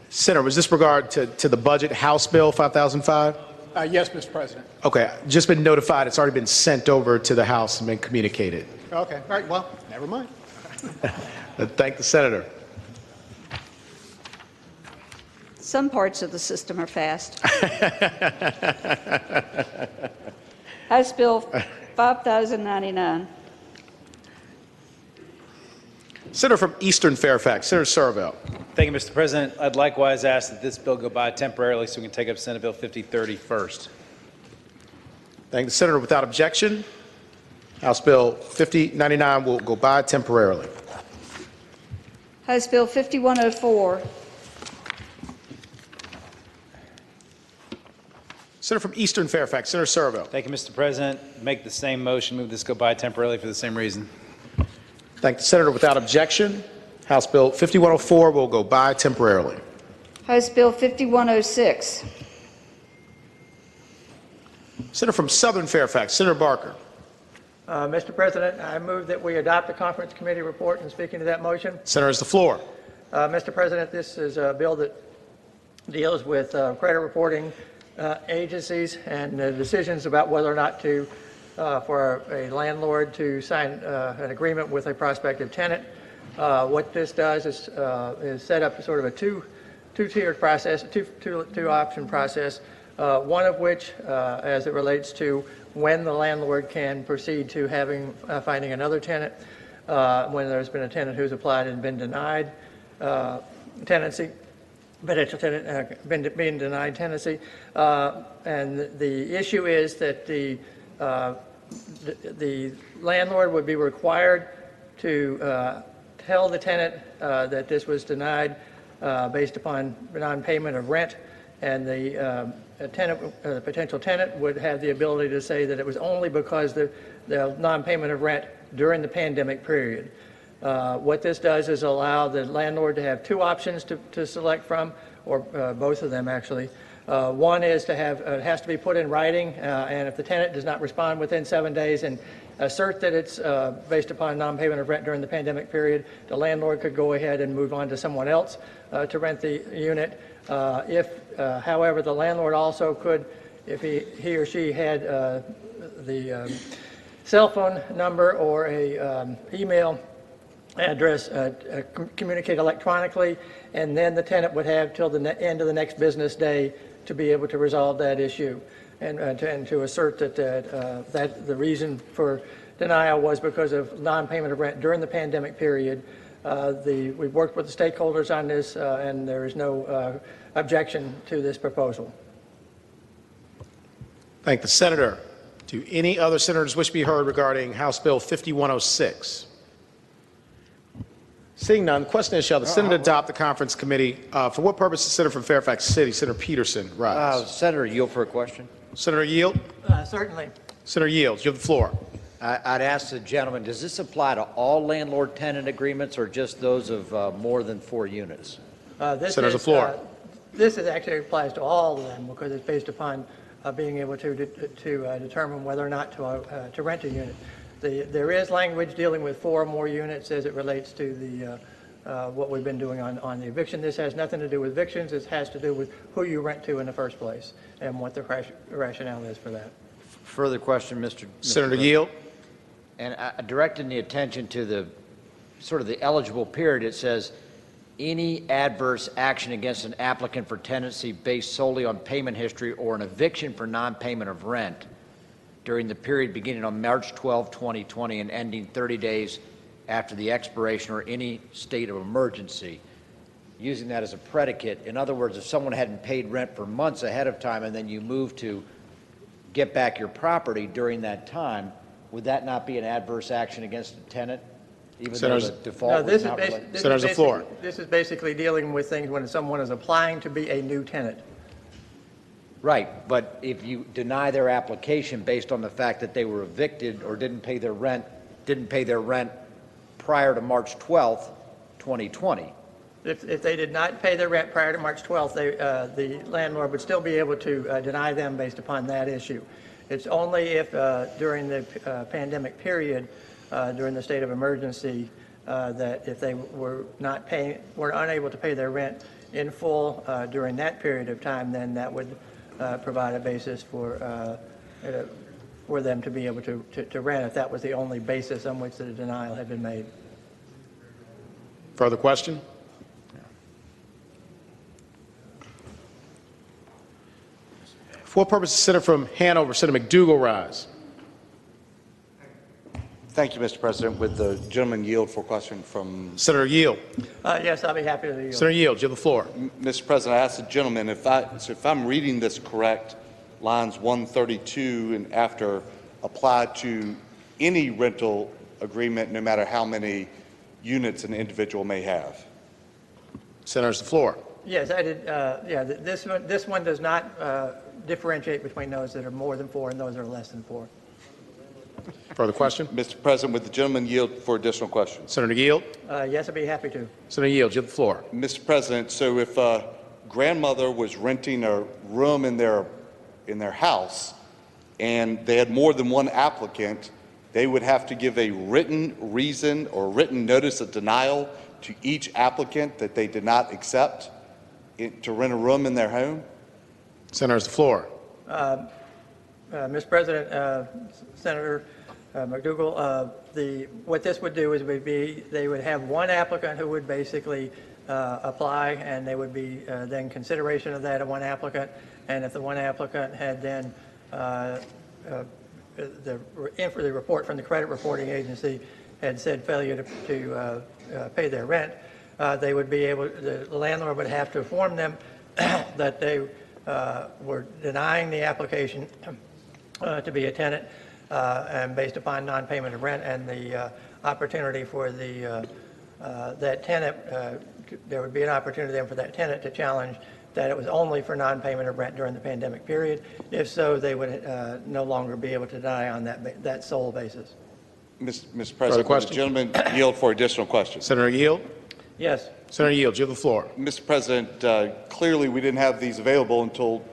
Senator, was this regard to the budget, House Bill 5005? Yes, Mr. President. Okay, just been notified. It's already been sent over to the House and been communicated. Okay, all right, well, never mind. Thank the senator. Some parts of the system are fast. House Bill 5099. Senator from Eastern Fairfax, Senator Servell. Thank you, Mr. President. I'd likewise ask that this bill go by temporarily so we can take up Senate Bill 5030 first. Thank the senator. Without objection, House Bill 5099 will go by temporarily. House Bill 5104. Senator from Eastern Fairfax, Senator Servell. Thank you, Mr. President. Make the same motion, move this go by temporarily for the same reason. Thank the senator. Without objection, House Bill 5104 will go by temporarily. House Bill 5106. Senator from Southern Fairfax, Senator Barker. Mr. President, I move that we adopt the conference committee report, and speaking to that motion. Senator has the floor. Mr. President, this is a bill that deals with credit reporting agencies and decisions about whether or not to, for a landlord to sign an agreement with a prospective tenant. What this does is set up sort of a two-tiered process, two-option process, one of which, as it relates to when the landlord can proceed to finding another tenant, when there's been a tenant who's applied and been denied tenancy, potential tenant being denied tenancy, and the issue is that the landlord would be required to tell the tenant that this was denied based upon non-payment of rent, and the potential tenant would have the ability to say that it was only because the non-payment of rent during the pandemic period. What this does is allow the landlord to have two options to select from, or both of them actually. One is to have, it has to be put in writing, and if the tenant does not respond within 7 days and assert that it's based upon non-payment of rent during the pandemic period, the landlord could go ahead and move on to someone else to rent the unit. However, the landlord also could, if he or she had the cell phone number or a email address, communicate electronically, and then the tenant would have till the end of the next business day to be able to resolve that issue and to assert that the reason for denial was because of non-payment of rent during the pandemic period. We've worked with the stakeholders on this, and there is no objection to this proposal. Thank the senator. Do any other senators wish to be heard regarding House Bill 5106? Seeing none, the question is, shall the Senate adopt the conference committee? For what purpose the senator from Fairfax City, Senator Peterson, rise? Senator, yield for a question. Senator Yield? Certainly. Senator Yield, you have the floor. I'd ask the gentleman, does this apply to all landlord-tenant agreements or just those of more than 4 units? Senator, the floor. This actually applies to all of them because it's based upon being able to determine whether or not to rent a unit. There is language dealing with 4 or more units as it relates to what we've been doing on the eviction. This has nothing to do with evictions. It has to do with who you rent to in the first place and what the rationale is for that. Further question, Mr. Senator Yield. And directing the attention to the sort of the eligible period, it says any adverse action against an applicant for tenancy based solely on payment history or an eviction for non-payment of rent during the period beginning on March 12, 2020 and ending 30 days after the expiration or any state of emergency, using that as a predicate. In other words, if someone hadn't paid rent for months ahead of time and then you move to get back your property during that time, would that not be an adverse action against the tenant, even though the default was not related? Senator's the floor. This is basically dealing with things when someone is applying to be a new tenant. Right, but if you deny their application based on the fact that they were evicted or didn't pay their rent prior to March 12th, 2020. If they did not pay their rent prior to March 12th, the landlord would still be able to deny them based upon that issue. It's only if during the pandemic period, during the state of emergency, that if they were unable to pay their rent in full during that period of time, then that would provide a basis for them to be able to rent, if that was the only basis on which the denial had been made. Further question? For what purpose the senator from Hanover, Senator McDougal, rise? Thank you, Mr. President. Would the gentleman yield for a question from... Senator Yield. Yes, I'll be happy to yield. Senator Yield, you have the floor. Mr. President, I asked the gentleman, if I'm reading this correct, lines 132 and after apply to any rental agreement, no matter how many units an individual may have. Senator's the floor. Yes, I did. Yeah, this one does not differentiate between those that are more than 4 and those that are less than 4. Further question? Mr. President, would the gentleman yield for additional questions? Senator Yield. Yes, I'd be happy to. Senator Yield, you have the floor. Mr. President, so if a grandmother was renting a room in their house and they had more than one applicant, they would have to give a written reason or written notice of denial to each applicant that they did not accept to rent a room in their home? Senator's the floor. Mr. President, Senator McDougal, what this would do is they would have one applicant who would basically apply, and they would be then consideration of that of one applicant. And if the one applicant had then the report from the credit reporting agency had said failure to pay their rent, they would be able, the landlord would have to inform them that they were denying the application to be a tenant, and based upon non-payment of rent and the opportunity for that tenant, there would be an opportunity then for that tenant to challenge that it was only for non-payment of rent during the pandemic period. If so, they would no longer be able to deny on that sole basis. Mr. President, will the gentleman yield for additional questions? Senator Yield? Yes. Senator Yield, you have the floor. Mr. President, clearly we didn't have these available until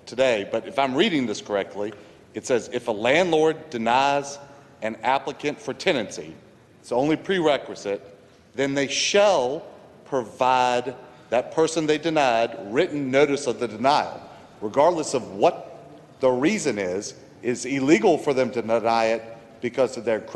today, but if I'm reading this correctly, it says if a landlord denies an applicant for tenancy, it's the only prerequisite, then they shall provide that person they denied written notice of the denial, regardless of what the reason is illegal for them to deny it because of their credit